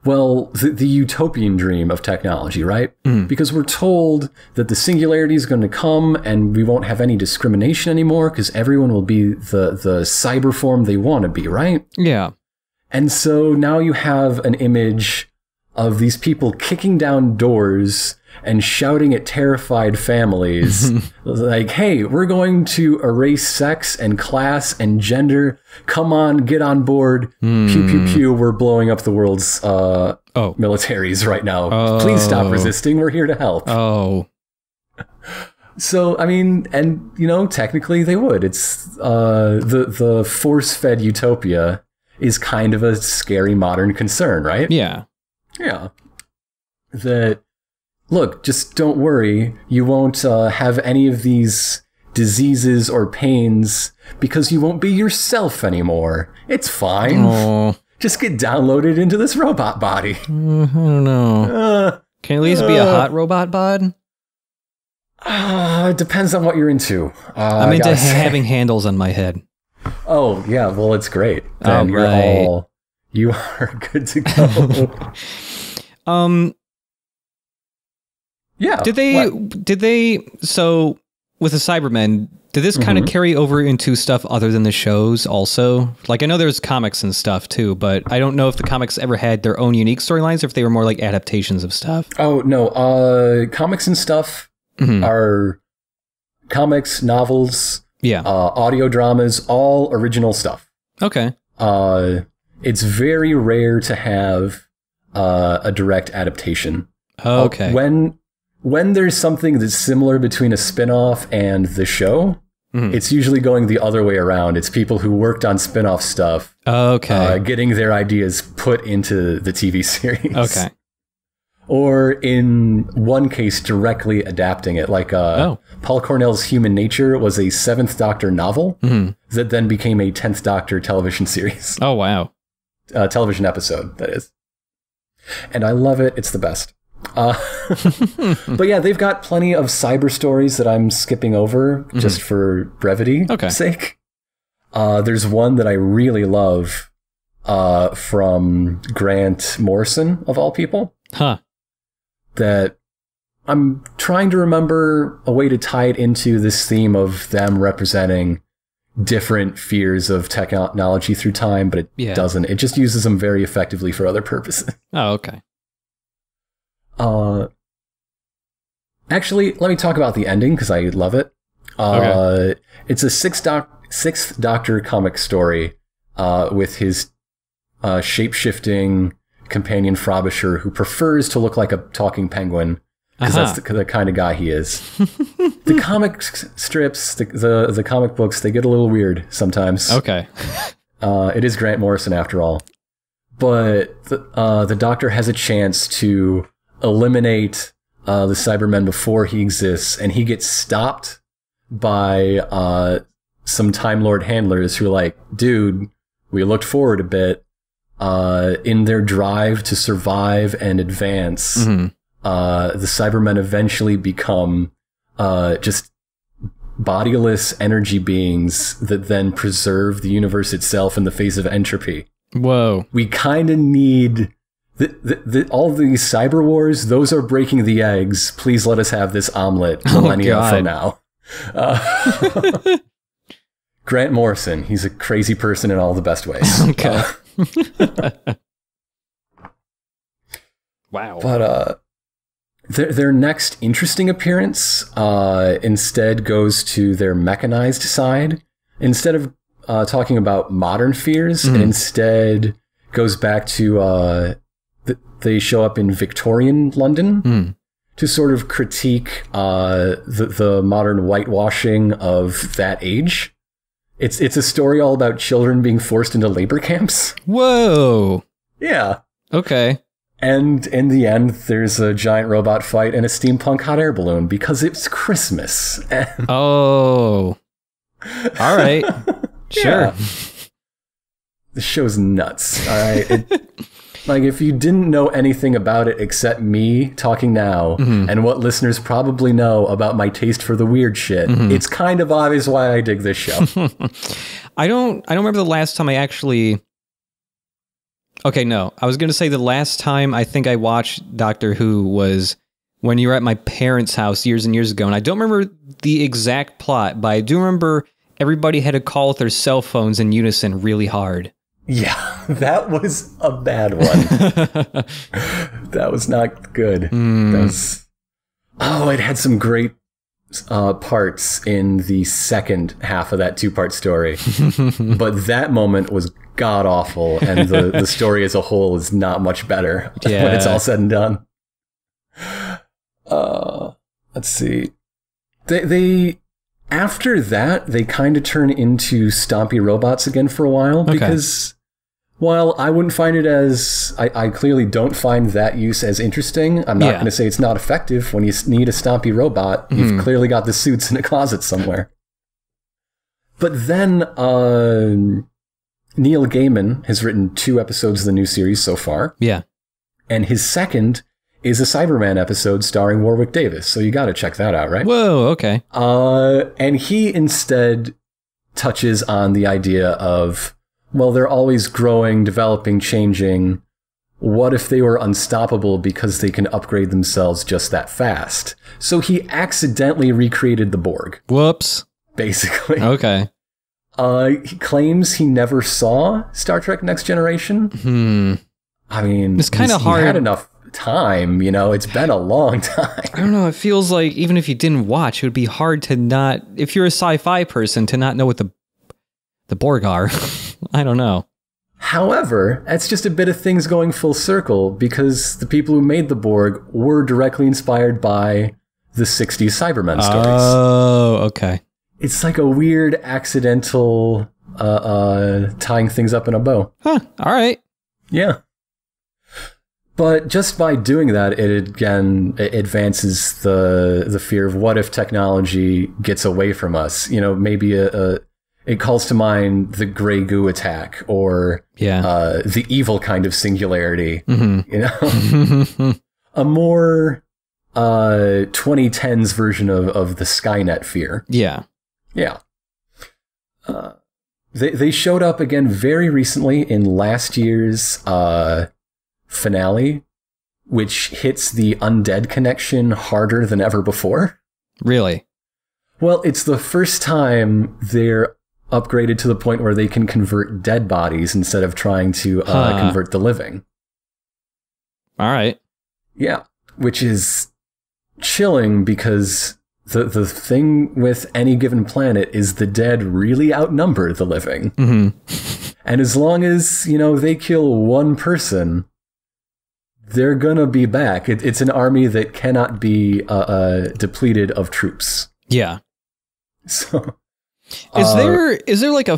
well, the utopian dream of technology, right? Because we're told that the singularity is going to come and we won't have any discrimination anymore because everyone will be the cyber form they want to be, right? Yeah. And so now you have an image of these people kicking down doors and shouting at terrified families like, hey, we're going to erase sex and class and gender. Come on, get on board. Pew, pew, pew. We're blowing up the world's militaries right now. Please stop resisting. We're here to help. Oh. So, I mean, and, technically they would. It's the force-fed utopia is kind of a scary modern concern, right? Yeah. Yeah. That, look, just don't worry. You won't have any of these diseases or pains because you won't be yourself anymore. It's fine. Oh. Just get downloaded into this robot body. I don't know. Can at least be a hot robot bod? It depends on what you're into. I'm into having handles on my head. Oh, yeah, well, it's great. Then you are good to go. Yeah. Did they, so with the Cybermen, did this kind of carry over into stuff other than the shows also? Like, I know there's comics and stuff too, but I don't know if the comics ever had their own unique storylines or if they were more like adaptations of stuff. Oh, no. Comics and stuff are comics, novels, audio dramas, all original stuff. Okay. It's very rare to have a direct adaptation. Okay. When there's something that's similar between a spin-off and the show, it's usually going the other way around. It's people who worked on spin-off stuff getting their ideas put into the TV series. Okay. Or in one case, directly adapting it. Like Paul Cornell's Human Nature was a 7th Doctor novel that then became a 10th Doctor television series. Oh, wow. Television episode, that is. And I love it. It's the best. But yeah, they've got plenty of cyber stories that I'm skipping over just for brevity's sake. There's one that I really love from Grant Morrison, of all people. Huh. That I'm trying to remember a way to tie it into this theme of them representing different fears of technology through time, but it doesn't. It just uses them very effectively for other purposes. Oh, okay. Actually, let me talk about the ending because I love it. It's a sixth Doctor comic story with his shape-shifting companion Frobisher, who prefers to look like a talking penguin because that's the kind of guy he is. The comic strips, the comic books, they get a little weird sometimes. Okay. It is Grant Morrison after all. But the Doctor has a chance to eliminate the Cybermen before he exists, and he gets stopped by some Time Lord handlers who are like, dude, we looked forward a bit. In their drive to survive and advance, the Cybermen eventually become just bodiless energy beings that then preserve the universe itself in the face of entropy. Whoa. We kind of need... all these cyber wars, those are breaking the eggs. Please let us have this omelet millennia from now. Grant Morrison, he's a crazy person in all the best ways. Okay. Wow. But their next interesting appearance instead goes to their mechanized side. Instead of talking about modern fears, it instead goes back to they show up in Victorian London to sort of critique the modern whitewashing of that age. It's a story all about children being forced into labor camps. Whoa. Yeah. Okay. And in the end, there's a giant robot fight and a steampunk hot air balloon because it's Christmas. Oh. All right. Sure. Yeah. The show's nuts. All right. Like, if you didn't know anything about it except me talking now and what listeners probably know about my taste for the weird shit, it's kind of obvious why I dig this show. I don't remember the last time I actually... Okay, no. I was going to say the last time I think I watched Doctor Who was when you were at my parents' house years and years ago, and I don't remember the exact plot, but I do remember everybody had to call with their cell phones in unison really hard. Yeah, that was a bad one. That was not good. That was... Oh, it had some great parts in the second half of that 2-part story. But that moment was god-awful, and the story as a whole is not much better when it's all said and done. Let's see. They after that, they kind of turn into stompy robots again for a while, because... While I wouldn't find it as... I clearly don't find that use as interesting. I'm not going to say it's not effective. When you need a stompy robot, you've clearly got the suits in a closet somewhere. But then Neil Gaiman has written 2 episodes of the new series so far. Yeah. And his second is a Cyberman episode starring Warwick Davis. So you got to check that out, right? Whoa, okay. And he instead touches on the idea of... Well, they're always growing, developing, changing. What if they were unstoppable because they can upgrade themselves just that fast? So he accidentally recreated the Borg. Whoops. Basically. Okay. He claims he never saw Star Trek Next Generation. I mean, it's kind of hard. He had enough time, you know, it's been a long time. I don't know, it feels like even if you didn't watch, it would be hard to not, if you're a sci-fi person, to not know what the Borg are. I don't know. However, that's just a bit of things going full circle, because the people who made the Borg were directly inspired by the 60s Cybermen stories. Oh, okay. It's like a weird accidental tying things up in a bow. Huh, all right. Yeah. But just by doing that, it again advances the fear of what if technology gets away from us? You know, maybe it calls to mind the gray goo attack or the evil kind of singularity. Mm-hmm. You know, a more 2010s version of the Skynet fear. Yeah. Yeah. They showed up again very recently in last year's finale, which hits the undead connection harder than ever before. Really? Well, it's the first time they're upgraded to the point where they can convert dead bodies instead of trying to convert the living. All right. Yeah, which is chilling because the thing with any given planet is the dead really outnumber the living. Mm-hmm. And as long as, you know, they kill one person, they're gonna be back. It's an army that cannot be depleted of troops. Yeah. So, is there like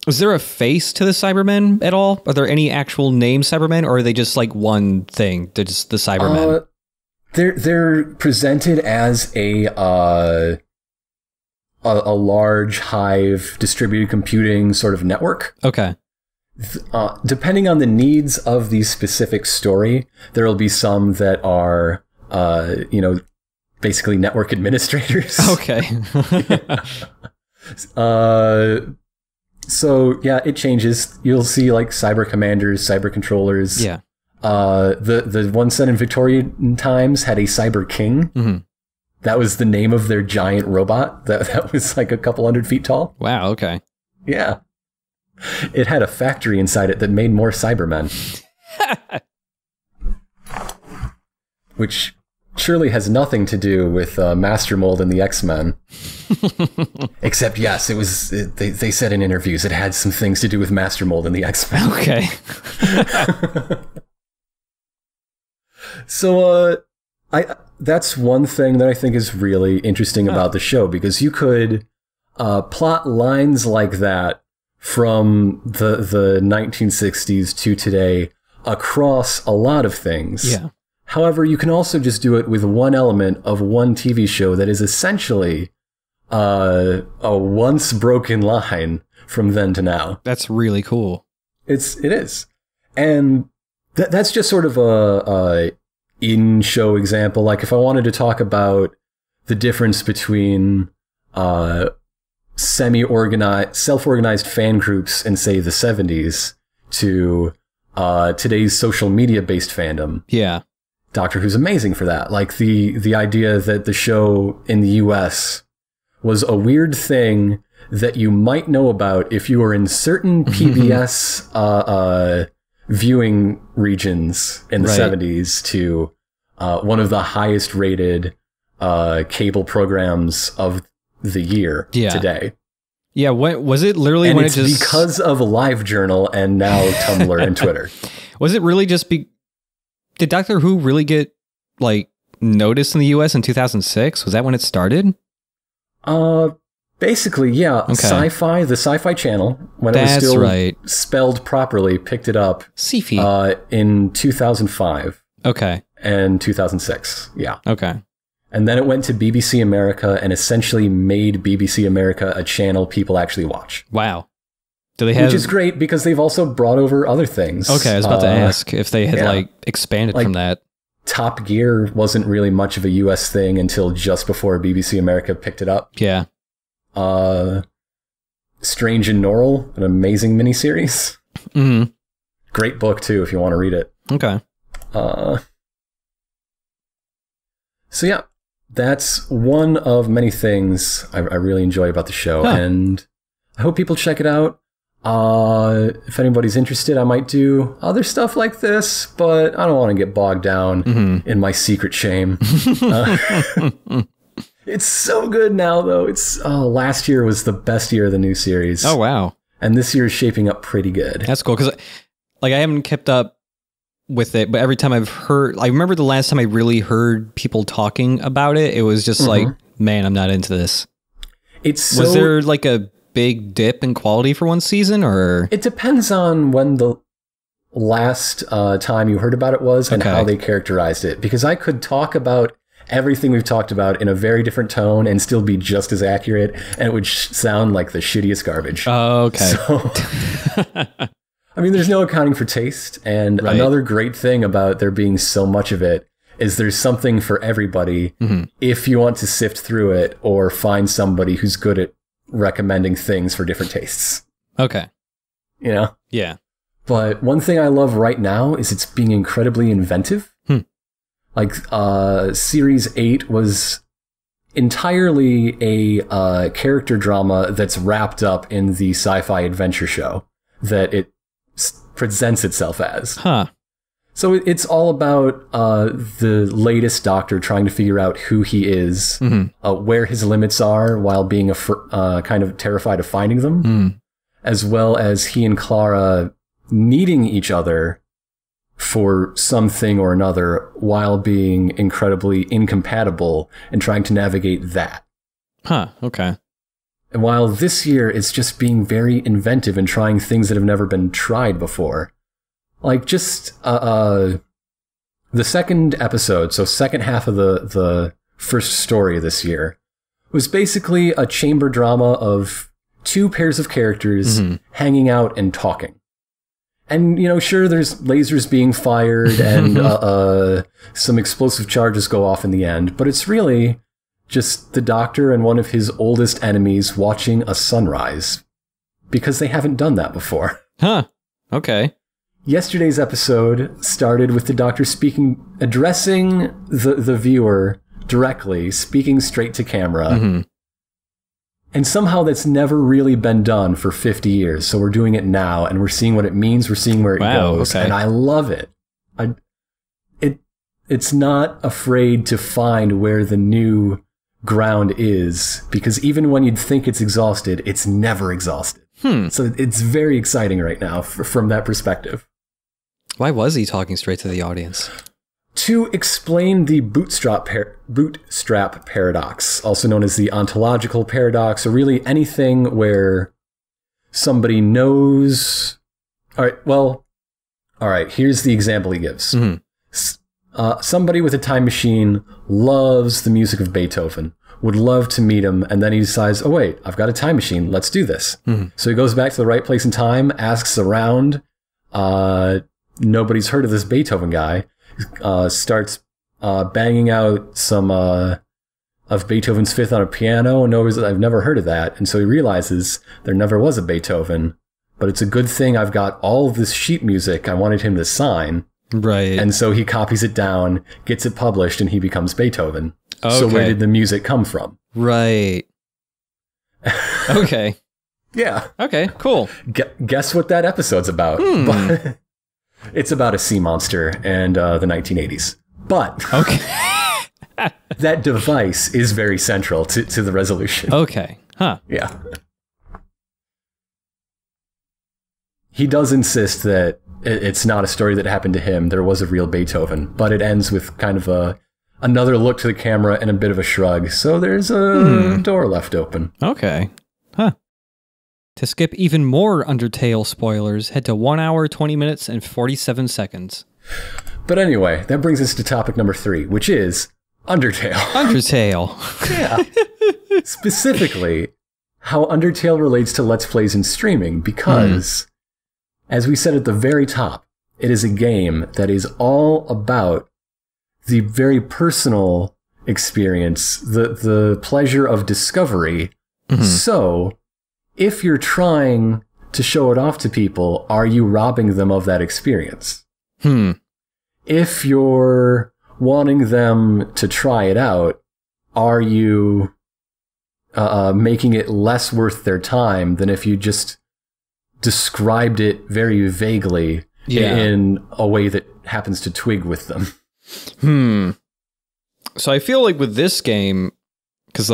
is there a face to the Cybermen at all? Are there any actual named Cybermen, or are they just like one thing? They're just the Cybermen. They're presented as a large hive distributed computing sort of network. Okay. Depending on the needs of the specific story, there will be some that are, basically network administrators. Okay. So yeah, it changes. You'll see like cyber commanders, cyber controllers. Yeah. The one set in Victorian times had a cyber king. Mm-hmm. That was the name of their giant robot that was like a couple 100 feet tall. Wow. Okay. Yeah. It had a factory inside it that made more Cybermen. Which surely has nothing to do with Master Mold and the X-Men. Except, yes, they said in interviews it had some things to do with Master Mold and the X-Men. Okay. So, that's one thing that I think is really interesting about the show, because you could plot lines like that from the 1960s to today across a lot of things. Yeah. However, you can also just do it with one element of one TV show that is essentially a once broken line from then to now. That's really cool. It is. And that's just sort of a in-show example. Like if I wanted to talk about the difference between self-organized fan groups in, say, the 70s to today's social media-based fandom. Yeah. Doctor Who's amazing for that. Like the idea that the show in the US was a weird thing that you might know about if you were in certain PBS viewing regions in the 70s to one of the highest rated cable programs of the year today. Yeah, was it literally and when it's it just because of LiveJournal and now Tumblr and Twitter? Was it really just did Doctor Who really get like noticed in the US in 2006? Was that when it started? Basically, yeah. Okay. Sci-Fi, the Sci-Fi Channel, when it was still spelled properly, picked it up in 2005. Okay. And 2006. Yeah. Okay. And then it went to BBC America and essentially made BBC America a channel people actually watch. Wow. Do they have... Which is great because they've also brought over other things. Okay, I was about to ask if they had like expanded from that. Top Gear wasn't really much of a US thing until just before BBC America picked it up. Yeah. Strange and Norrell, an amazing miniseries. Mm-hmm. Great book too if you want to read it. Okay. So yeah, that's one of many things I really enjoy about the show, and I hope people check it out. If anybody's interested, I might do other stuff like this, but I don't want to get bogged down in my secret shame. It's so good now, though. Last year was the best year of the new series. Oh, wow. And this year is shaping up pretty good. That's cool, because like I haven't kept up with it, but every time I remember the last time I really heard people talking about it, it was just like, man, I'm not into this. Was there like a big dip in quality for one season, or? It depends on when last time you heard about it was and how they characterized it, because I could talk about everything we've talked about in a very different tone and still be just as accurate, and it would sound like the shittiest garbage. Oh, okay. So, I mean, there's no accounting for taste, and another great thing about there being so much of it is there's something for everybody if you want to sift through it or find somebody who's good at recommending things for different tastes. Okay. You know? Yeah. But one thing I love right now is it's being incredibly inventive. Like, Series 8 was entirely a character drama that's wrapped up in the sci-fi adventure show that it presents itself as. Huh. So it's all about the latest Doctor trying to figure out who he is, where his limits are, while being kind of terrified of finding them, as well as he and Clara needing each other for something or another while being incredibly incompatible and trying to navigate that. Huh, okay. And while this year it's just being very inventive and trying things that have never been tried before. Like just the second episode, so second half of the first story this year, was basically a chamber drama of two pairs of characters hanging out and talking. And, you know, sure, there's lasers being fired and some explosive charges go off in the end, but it's really just the Doctor and one of his oldest enemies watching a sunrise, because they haven't done that before. Huh. Okay. Yesterday's episode started with the Doctor addressing the viewer directly, speaking straight to camera. And somehow that's never really been done for 50 years. So we're doing it now, and we're seeing what it means. We're seeing where it goes. Okay. And I love it. It's not afraid to find where the new ground is, because even when you'd think it's exhausted, it's never exhausted. So it's very exciting right now from that perspective. Why was he talking straight to the audience? To explain the bootstrap paradox, also known as the ontological paradox, or really anything where somebody knows... All right, here's the example he gives. Somebody with a time machine loves the music of Beethoven, would love to meet him, and then he decides, oh wait, I've got a time machine, let's do this. So he goes back to the right place in time, asks around, nobody's heard of this Beethoven guy, starts banging out some of Beethoven's Fifth on a piano, and nobody's, I've never heard of that, and so he realizes there never was a Beethoven, but it's a good thing I've got all of this sheet music I wanted him to sign. Right. And so he copies it down, gets it published, and he becomes Beethoven. Okay. So where did the music come from? Right. Okay. Yeah. Okay, cool. Guess what that episode's about? But it's about a sea monster and the 1980s. But that device is very central to the resolution. Okay. Huh. Yeah. He does insist that it's not a story that happened to him. There was a real Beethoven, but it ends with kind of another look to the camera and a bit of a shrug. So there's a door left open. Okay. Huh. To skip even more Undertale spoilers, head to 1 hour, 20 minutes, and 47 seconds. But anyway, that brings us to topic number 3, which is Undertale. Undertale. Yeah. Specifically, how Undertale relates to Let's Plays and streaming, because, as we said at the very top, it is a game that is all about the very personal experience, the pleasure of discovery. So, if you're trying to show it off to people, are you robbing them of that experience? If you're wanting them to try it out, are you making it less worth their time than if you just described it very vaguely in a way that happens to twig with them? So I feel like with this game, because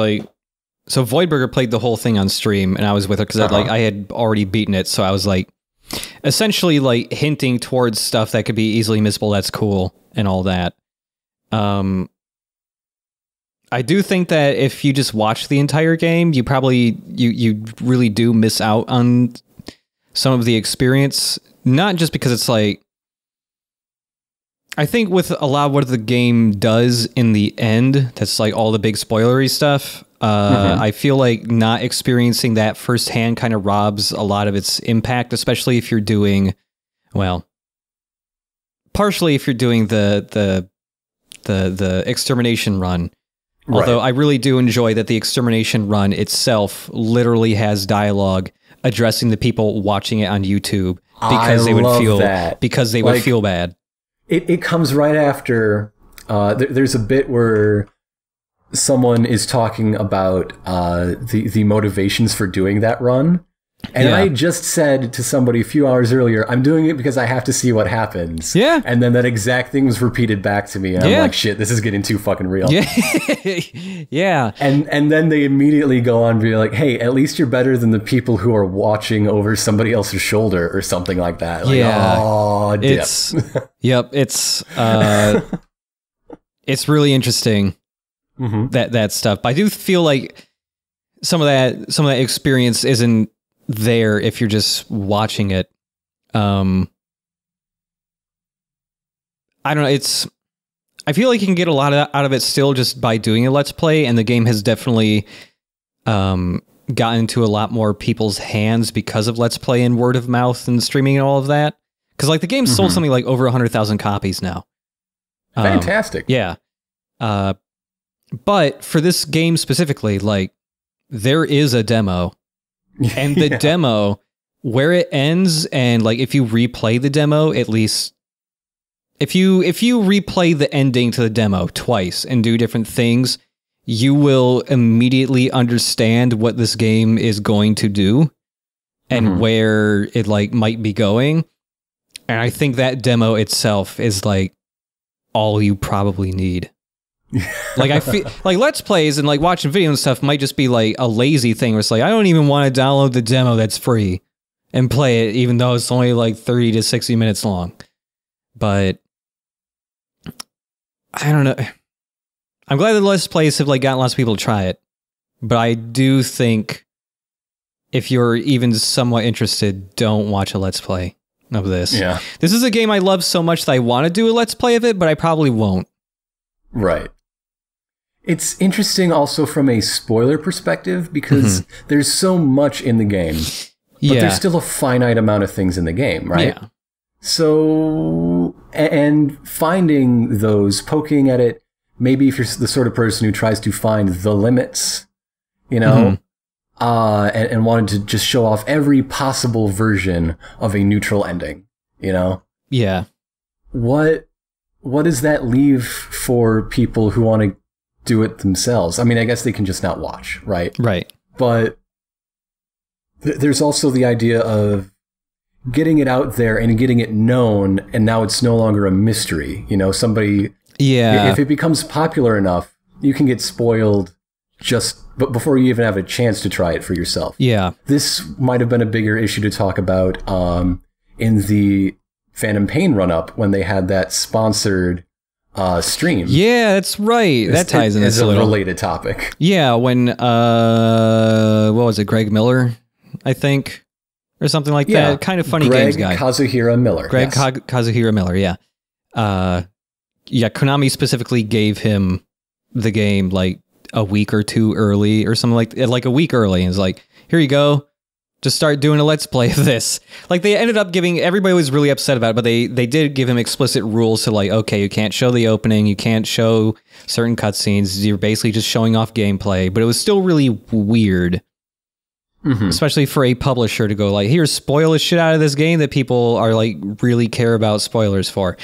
so Voidburger played the whole thing on stream, and I was with her because I had already beaten it, so I was essentially hinting towards stuff that could be easily missable. That's cool and all that. I do think that if you just watch the entire game, you probably you really do miss out on some of the experience. Not just because it's I think with a lot of what the game does in the end, that's like all the big spoilery stuff. I feel like not experiencing that firsthand kind of robs a lot of its impact, especially if you're doing, well, partially if you're doing the extermination run. Right. Although I really do enjoy that the extermination run itself literally has dialogue addressing the people watching it on YouTube because they would feel bad. It comes right after. There's a bit where someone is talking about the motivations for doing that run. And I just said to somebody a few hours earlier, I'm doing it because I have to see what happens. Yeah. And then that exact thing was repeated back to me. And I'm like, shit, this is getting too fucking real. Yeah. Yeah. And then they immediately go on to be like, hey, at least you're better than the people who are watching over somebody else's shoulder or something like that. Like, oh, dip. It's really interesting, that stuff. But I do feel like some of that experience isn't there if you're just watching it. I don't know. I feel like you can get a lot out of it still just by doing a Let's Play, and the game has definitely gotten into a lot more people's hands because of Let's Play and word of mouth and streaming and all of that. Because like the game sold something like over 100,000 copies now. Fantastic. Yeah. But for this game specifically, like there is a demo. And the demo, where it ends, and like if you replay the demo, at least if you replay the ending to the demo twice and do different things, you will immediately understand what this game is going to do and where it like might be going. And I think that demo itself is like all you probably need. Like I feel like Let's Plays and like watching video and stuff might just be like a lazy thing where it's like I don't even want to download the demo that's free and play it even though it's only like 30 to 60 minutes long. But I don't know. I'm glad that Let's Plays have like gotten lots of people to try it. But I do think if you're even somewhat interested, don't watch a Let's Play of this. Yeah. This is a game I love so much that I want to do a Let's Play of it, but I probably won't. Right. It's interesting also from a spoiler perspective because there's so much in the game, but there's still a finite amount of things in the game, right? Yeah. So, and finding those, poking at it, maybe if you're the sort of person who tries to find the limits, you know, and wanted to just show off every possible version of a neutral ending, you know? Yeah. What does that leave for people who want to do it themselves? I mean, I guess they can just not watch, right? Right. But there's also the idea of getting it out there and getting it known, and now it's no longer a mystery. You know, somebody... Yeah. If it becomes popular enough, you can get spoiled but before you even have a chance to try it for yourself. Yeah. This might have been a bigger issue to talk about in the Phantom Pain run-up when they had that sponsored stream. Yeah, that's right. That ties in as a related topic. Yeah, when what was it, Greg Miller, I think, or something like that. Kind of funny games guy. Kazuhira Miller. Kazuhira Miller. Yeah. Konami specifically gave him the game like a week or two early, or something like a week early, and it's like, here you go. Just start doing a Let's Play of this. Like they ended up giving, everybody was really upset about it, but they did give him explicit rules to like, okay, you can't show the opening, you can't show certain cutscenes, you're basically just showing off gameplay, but it was still really weird. Especially for a publisher to go like, here, spoil the shit out of this game that people are like really care about spoilers for.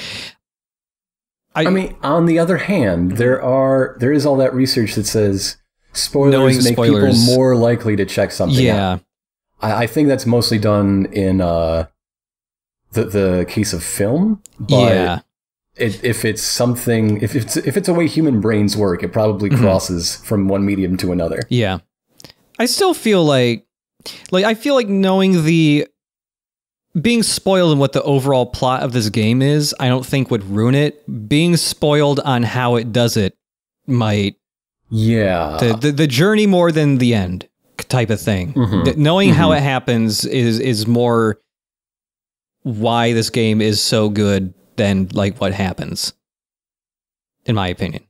I mean, on the other hand, there is all that research that says spoilers make people more likely to check something out. I think that's mostly done in the case of film, but if it's something, if it's a way human brains work, it probably crosses from one medium to another. Yeah, I still feel like I feel like knowing being spoiled in what the overall plot of this game is, I don't think would ruin it. Being spoiled on how it does it might. Yeah, the journey more than the end type of thing. Knowing how it happens is more why this game is so good than like what happens, in my opinion.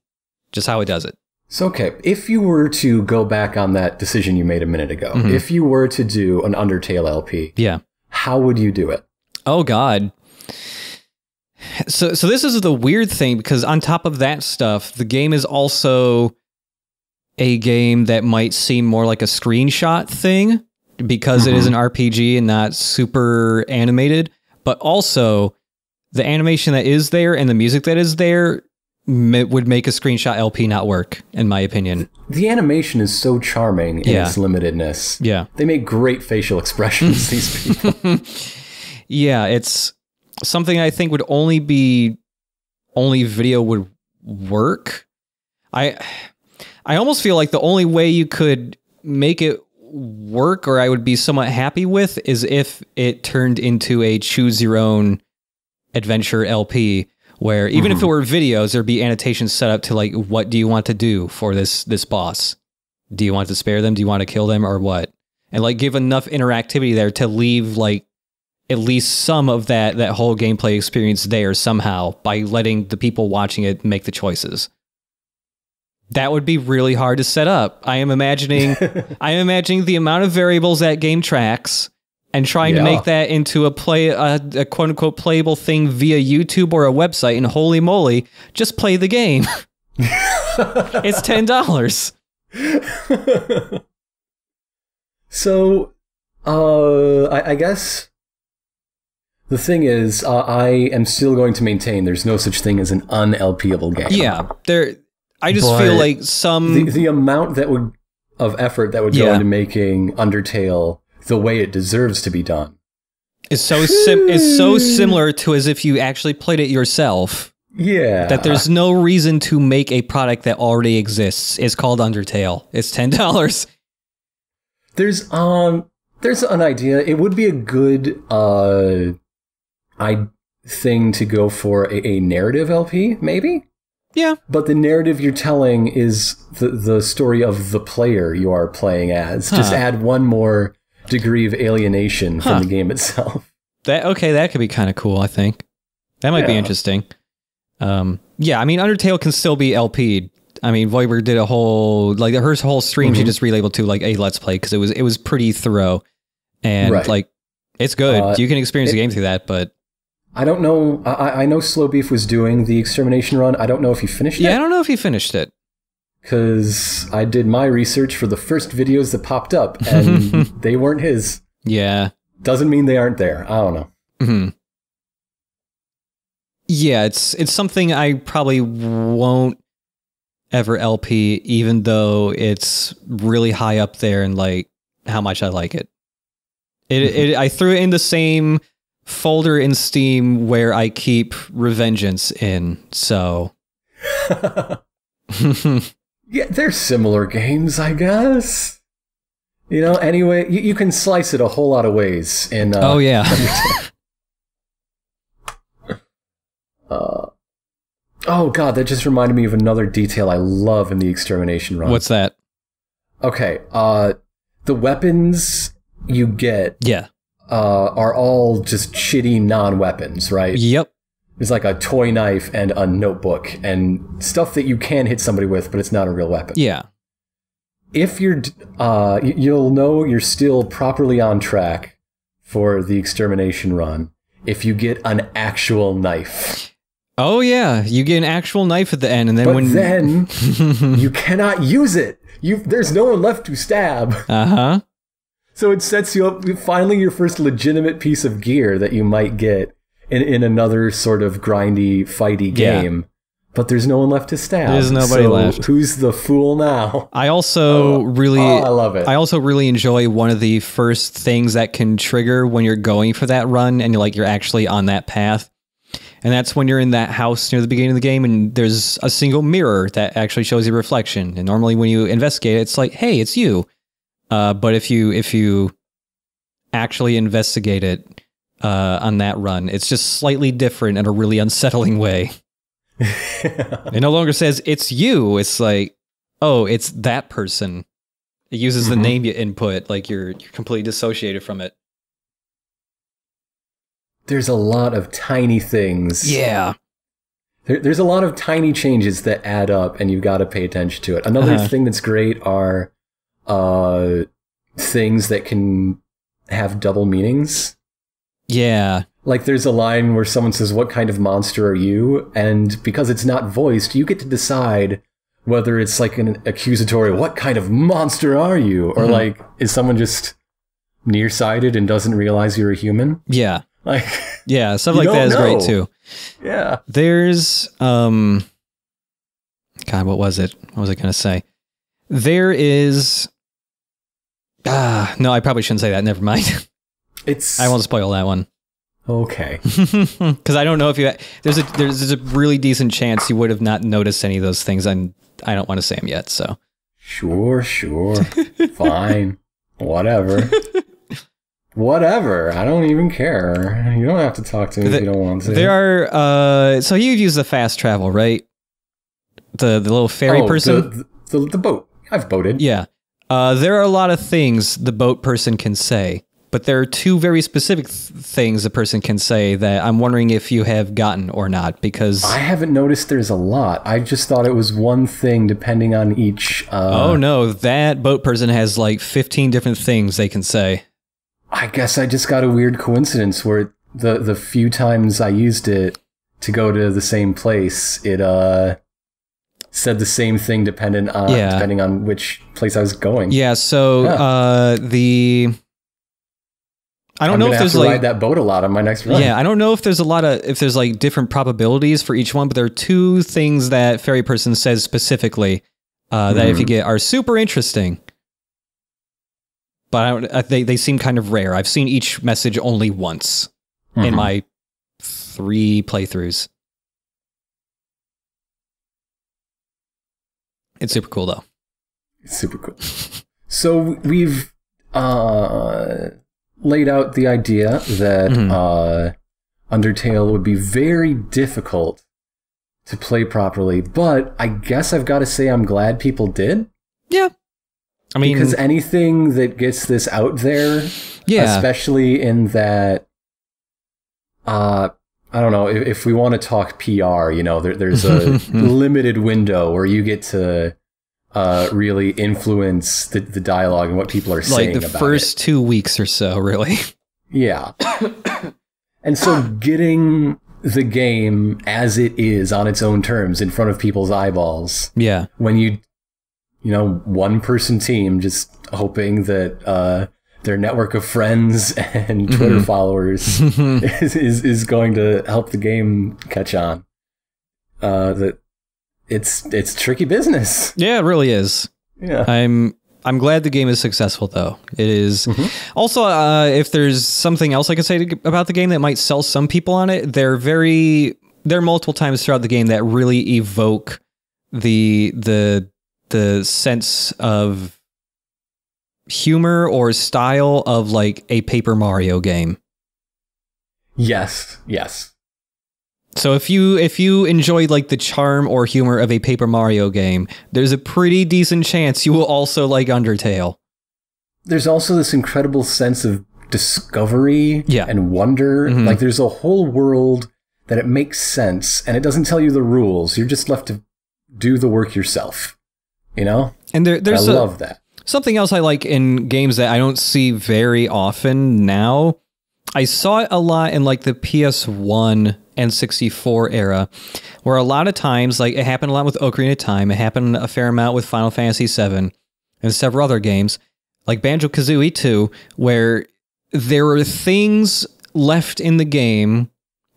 Just how it does it. So, okay, if you were to go back on that decision you made a minute ago, if you were to do an Undertale LP, how would you do it? Oh, God. So this is the weird thing, because on top of that stuff, the game is also a game that might seem more like a screenshot thing, because it is an RPG and not super animated, but also the animation that is there and the music that is there would make a screenshot LP not work, in my opinion. The animation is so charming in its limitedness. Yeah. They make great facial expressions, these people. Yeah, it's something I think would only video would work. I almost feel like the only way you could make it work, or I would be somewhat happy with, is if it turned into a choose your own adventure LP, where even if it were videos, there'd be annotations set up to like, what do you want to do for this boss? Do you want to spare them? Do you want to kill them, or what? And like give enough interactivity there to leave like at least some of that whole gameplay experience there somehow, by letting the people watching it make the choices. That would be really hard to set up. I am imagining the amount of variables that game tracks, and trying to make that into a quote unquote playable thing via YouTube or a website, and holy moly, just play the game. It's $10. So, I guess the thing is, I am still going to maintain there's no such thing as an un-LPable game. Yeah, I just feel like the amount of effort that would go into making Undertale the way it deserves to be done is so similar to as if you actually played it yourself. Yeah, that there's no reason to make a product that already exists. It's called Undertale. It's $10. There's an idea. It would be a good thing to go for a narrative LP, maybe. Yeah. But the narrative you're telling is the story of the player you are playing as. Just add one more degree of alienation from the game itself. That could be kind of cool, I think. That might be interesting. Yeah, I mean, Undertale can still be LP'd. I mean, Voiber did a whole, like, her whole stream, she just relabeled to, like, a Let's Play, because it was pretty thorough. And, like, it's good. You can experience the game through that, but... I don't know. I know Slow Beef was doing the Extermination run. I don't know if he finished it. Yeah, I don't know if he finished it. Because I did my research for the first videos that popped up, and they weren't his. Yeah. Doesn't mean they aren't there. I don't know. Mm-hmm. Yeah, it's something I probably won't ever LP, even though it's really high up there in, like, how much I like it. I threw it in the same folder in Steam where I keep Revengeance in, so... Yeah, they're similar games, I guess. You know, anyway, you can slice it a whole lot of ways in... oh, yeah. Oh, God, that just reminded me of another detail I love in the Extermination run. What's that? Okay, the weapons you get are all just shitty non-weapons, right? Yep. There's like a toy knife and a notebook and stuff that you can hit somebody with, but it's not a real weapon. Yeah. If you'll know you're still properly on track for the Extermination run if you get an actual knife. Oh yeah, you get an actual knife at the end, and then then you cannot use it. There's no one left to stab. Uh-huh. So it sets you up, finally your first legitimate piece of gear that you might get in another sort of grindy, fighty game. But there's no one left to stab. There's nobody left. Who's the fool now? I also I love it. I also really enjoy one of the first things that can trigger when you're going for that run and you're actually on that path. And that's when you're in that house near the beginning of the game and there's a single mirror that actually shows your reflection. And normally when you investigate it, it's like, hey, it's you. But if you actually investigate it on that run, it's just slightly different in a really unsettling way. It no longer says it's you. It's like, oh, it's that person. It uses the name you input, like you're completely dissociated from it. there's a lot of tiny things. Yeah. There's a lot of tiny changes that add up, and you've got to pay attention to it. Another thing that's great are things that can have double meanings. Yeah. Like there's a line where someone says, "What kind of monster are you?" And because it's not voiced, you get to decide whether it's like an accusatory, "What kind of monster are you?" Or like, is someone just nearsighted and doesn't realize you're a human? Yeah. Like, yeah, stuff like that is great too. Yeah. There's God, what was it? What was I gonna say? There is no, I probably shouldn't say that. Never mind. I won't spoil that one. Okay. Because I don't know if you there's a really decent chance you would have not noticed any of those things, and I don't want to say them yet. So sure, fine, whatever. I don't even care. You don't have to talk to me if you don't want to. There are so you've used the fast travel, right? The little ferry person. The boat. I've boated. Yeah. There are a lot of things the boat person can say, but there are two very specific things the person can say that I'm wondering if you have gotten or not, because I haven't noticed there's a lot. I just thought it was one thing depending on each. Oh no, that boat person has like 15 different things they can say. I guess I just got a weird coincidence where the few times I used it to go to the same place, it said the same thing depending on which place I was going. Yeah, so I don't know if there's like ride that boat a lot on my next run. Yeah, I don't know if there's like different probabilities for each one, but there are two things that ferry person says specifically that if you get are super interesting. But they seem kind of rare. I've seen each message only once in my 3 playthroughs. It's super cool, though. It's super cool. So we've laid out the idea that Undertale would be very difficult to play properly, but I guess I've got to say I'm glad people did. Yeah. I mean, because anything that gets this out there, especially in that, I don't know, if we want to talk PR, there's a limited window where you get to really influence the dialogue and what people are saying about it. Like the first 2 weeks or so, really. Yeah. And so getting the game as it is on its own terms in front of people's eyeballs. Yeah. When one-person team just hoping that their network of friends and Twitter followers is going to help the game catch on. That it's tricky business. Yeah, it really is. Yeah. I'm glad the game is successful, though. It is. Also, if there's something else I could say about the game that might sell some people on it, there are multiple times throughout the game that really evoke the sense of humor or style of like a Paper Mario game. Yes. So if you enjoy like the charm or humor of a Paper Mario game, there's a pretty decent chance you will also like Undertale. There's also this incredible sense of discovery and wonder. Like there's a whole world that it makes sense, and it doesn't tell you the rules. You're just left to do the work yourself. And I love that. Something else I like in games that I don't see very often now. I saw it a lot in like the PS1 and 64 era, where a lot of times, like it happened a lot with Ocarina of Time, it happened a fair amount with Final Fantasy VII and several other games, like Banjo-Kazooie 2, where there were things left in the game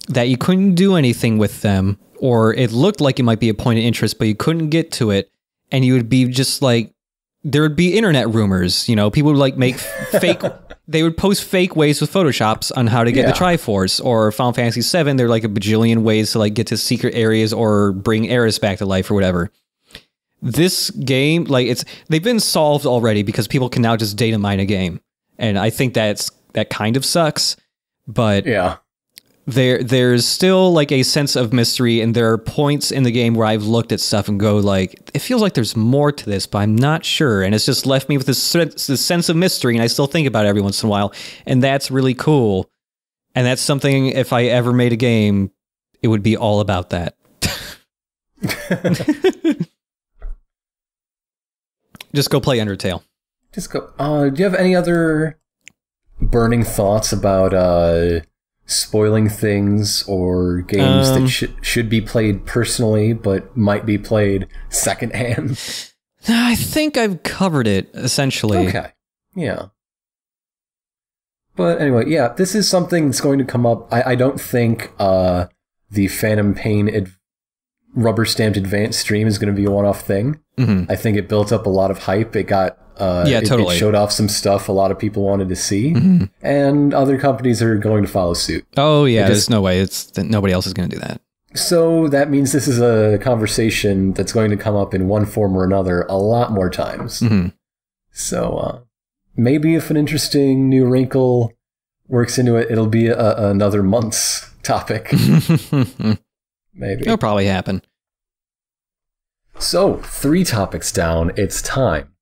that you couldn't do anything with them, or it looked like it might be a point of interest, but you couldn't get to it. And you would be just like, there would be internet rumors, people would like make fake, they would post fake ways with Photoshops on how to get the Triforce, or Final Fantasy VII, there are like a bajillion ways to like get to secret areas or bring Eris back to life or whatever. This game, like they've been solved already because people can now just data mine a game. And I think that kind of sucks, but yeah. There's still like a sense of mystery, and there are points in the game where I've looked at stuff and go like, it feels like there's more to this, but I'm not sure. And it's just left me with this sense of mystery, and I still think about it every once in a while, and that's really cool. And that's something, if I ever made a game, it would be all about that. Just go play Undertale. Just go. Do you have any other burning thoughts about spoiling things or games that should be played personally but might be played secondhand? I think I've covered it, essentially. Okay. Yeah. But anyway, yeah, this is something that's going to come up. I don't think the Phantom Pain rubber-stamped advanced stream is going to be a one-off thing. Mm-hmm. I think it built up a lot of hype. It got totally. It showed off some stuff a lot of people wanted to see, and other companies are going to follow suit. Oh yeah, there's no way nobody else is going to do that. So that means this is a conversation that's going to come up in one form or another a lot more times. Mm-hmm. So maybe if an interesting new wrinkle works into it, it'll be another month's topic. Maybe. It'll probably happen. So, 3 topics down. It's time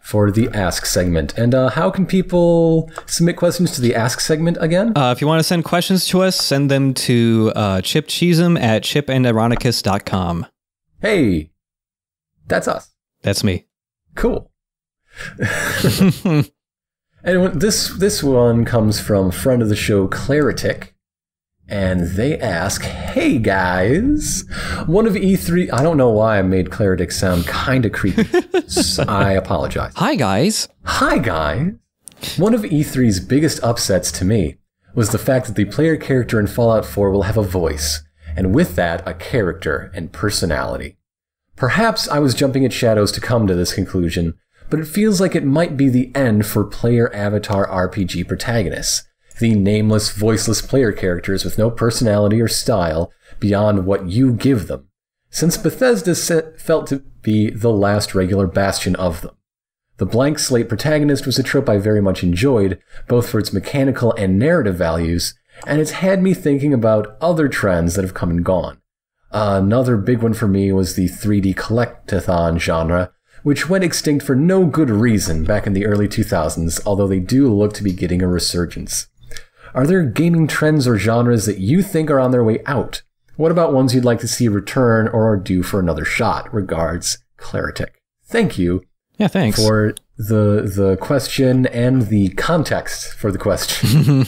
for the Ask segment. And how can people submit questions to the Ask segment again? If you want to send questions to us, send them to chipcheesem@chipandironicast.com. Hey, that's us. That's me. Cool. And this one comes from friend of the show, Claritic. And they ask, hey guys, one of E3... I don't know why I made Claritic sound kind of creepy. So I apologize. Hi guys. Hi guys. One of E3's biggest upsets to me was the fact that the player character in Fallout 4 will have a voice, and with that, a character and personality. Perhaps I was jumping at shadows to come to this conclusion, but it feels like it might be the end for player avatar RPG protagonists. The nameless, voiceless player characters with no personality or style beyond what you give them, since Bethesda felt to be the last regular bastion of them. The blank slate protagonist was a trope I very much enjoyed, both for its mechanical and narrative values, and it's had me thinking about other trends that have come and gone. Another big one for me was the 3D collectathon genre, which went extinct for no good reason back in the early 2000s, although they do look to be getting a resurgence. Are there gaming trends or genres that you think are on their way out? What about ones you'd like to see return or are due for another shot? Regards, Claritic. Thank you. Yeah, thanks. For the question and the context for the question.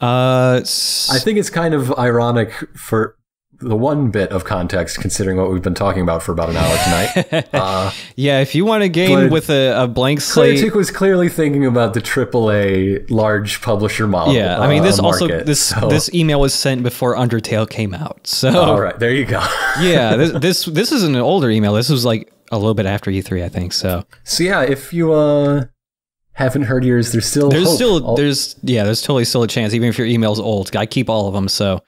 I think it's kind of ironic for the one bit of context, considering what we've been talking about for about an hour tonight. Yeah, if you want a game with a blank slate... Claritic was clearly thinking about the AAA large publisher model. Yeah, I mean, this email was sent before Undertale came out. So, all right, there you go. Yeah, this is an older email. This was like a little bit after E3, I think. So yeah, if you haven't heard yours, there's hope. There's totally still a chance, even if your email's old. I keep all of them, so...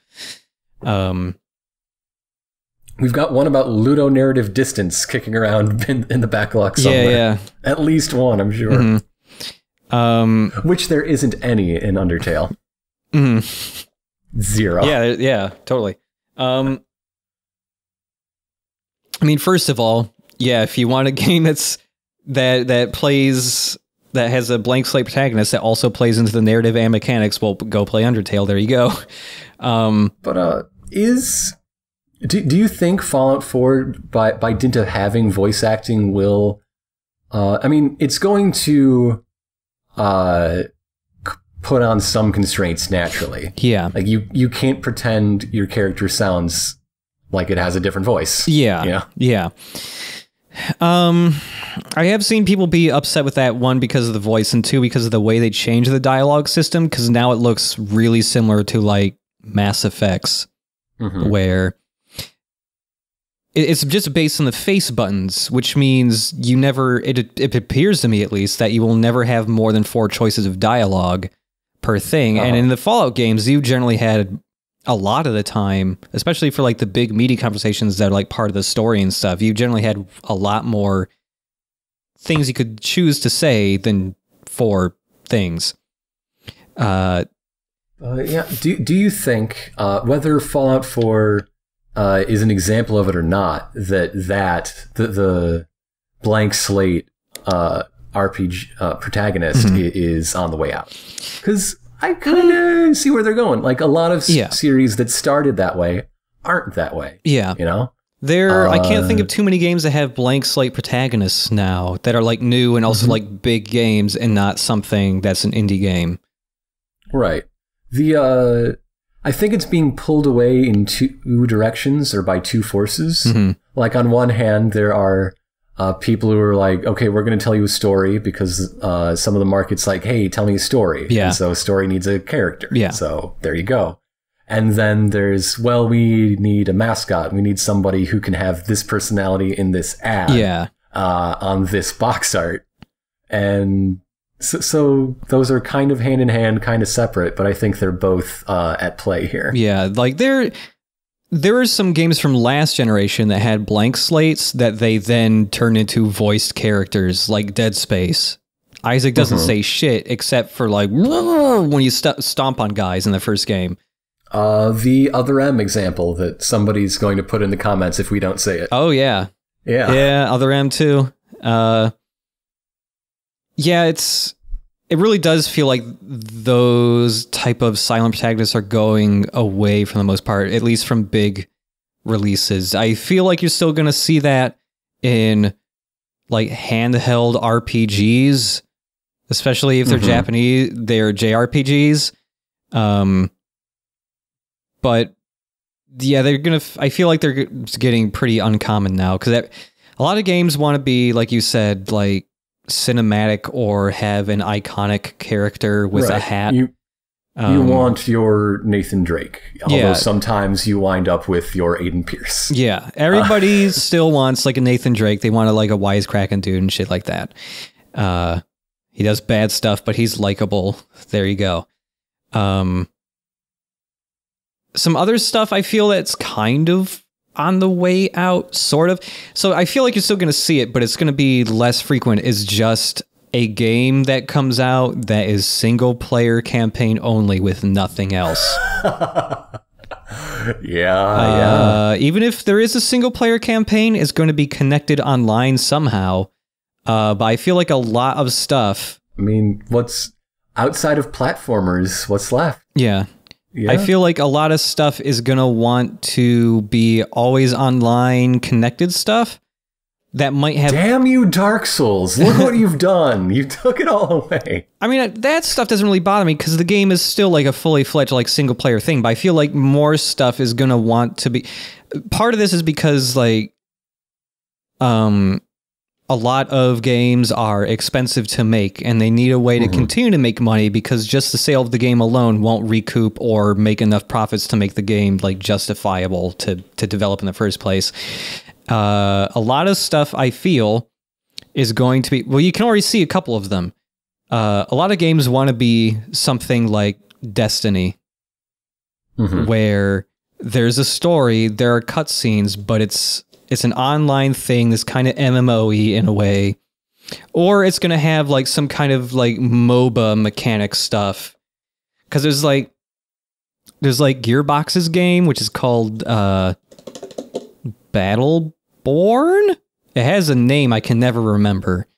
We've got one about ludonarrative distance kicking around in the backlog somewhere. Yeah. At least one, I'm sure. Mm-hmm. Which there isn't any in Undertale. Mm-hmm. 0. Yeah, totally. I mean, first of all, yeah, if you want a game that has a blank slate protagonist that also plays into the narrative and mechanics, well, go play Undertale. There you go. Do you think Fallout 4, by dint of having voice acting, will... I mean, it's going to put on some constraints naturally. Yeah. Like, you can't pretend your character sounds like it has a different voice. Yeah. Yeah. I have seen people be upset with that, 1, because of the voice, and 2, because of the way they changed the dialogue system, because now it looks really similar to, like, Mass Effects, where... It's just based on the face buttons, which means you never, it appears to me at least, that you will never have more than 4 choices of dialogue per thing. And in the Fallout games, you generally had a lot of the time, especially for like the big meaty conversations that are like part of the story and stuff, you generally had a lot more things you could choose to say than 4 things. Yeah. Do you think, whether Fallout 4... is an example of it or not, the blank slate RPG protagonist is on the way out? Because I kind of see where they're going. Like a lot of series that started that way aren't that way. Yeah. You know? I can't think of too many games that have blank slate protagonists now that are like new and also like big games and not something that's an indie game. Right. I think it's being pulled away in two directions or by two forces. Like on one hand, there are people who are like, okay, we're going to tell you a story because some of the market's like, hey, tell me a story. Yeah. And so a story needs a character. Yeah. So there you go. And then there's, well, we need a mascot. We need somebody who can have this personality in this ad on this box art. And so those are kind of hand in hand, kind of separate, but I think they're both at play here. Yeah, like there are some games from last generation that had blank slates that they then turned into voiced characters, like Dead Space. Isaac doesn't say shit except for like when you stomp on guys in the first game. The Other M example that somebody's going to put in the comments if we don't say it. Oh, yeah. Yeah, Other M too. Yeah, it really does feel like those type of silent protagonists are going away for the most part, at least from big releases. I feel like you're still going to see that in like handheld RPGs, especially if they're Japanese, they're JRPGs. But yeah, I feel like they're getting pretty uncommon now because a lot of games want to be, like you said, like cinematic or have an iconic character with a hat. You want your Nathan Drake, although sometimes you wind up with your Aiden Pierce. Yeah, everybody still wants like a Nathan Drake. They want like a wisecracking dude and shit like that. He does bad stuff, but he's likable. There you go. Some other stuff I feel that's kind of on the way out, sort of. So I feel like you're still going to see it, but it's going to be less frequent. Is just a game that comes out that is single player campaign only with nothing else. Yeah. Even if there is a single player campaign, it's going to be connected online somehow. But I feel like a lot of stuff. I mean, what's outside of platformers? What's left? Yeah. I feel like a lot of stuff is going to want to be always online connected stuff that might have... Damn you, Dark Souls. Look what you've done. You took it all away. I mean, that stuff doesn't really bother me because the game is still like a fully fledged like single player thing, but I feel like more stuff is going to want to be... Part of this is because like... a lot of games are expensive to make and they need a way to continue to make money because just the sale of the game alone won't recoup or make enough profits to make the game like justifiable to develop in the first place. A lot of stuff I feel is going to be, well, you can already see a couple of them. A lot of games want to be something like Destiny, where there's a story, there are cutscenes, but it's an online thing, this kind of MMO-y in a way. Or it's going to have like some kind of like MOBA mechanic stuff. Because there's like Gearbox's game, which is called Battleborn? It has a name I can never remember.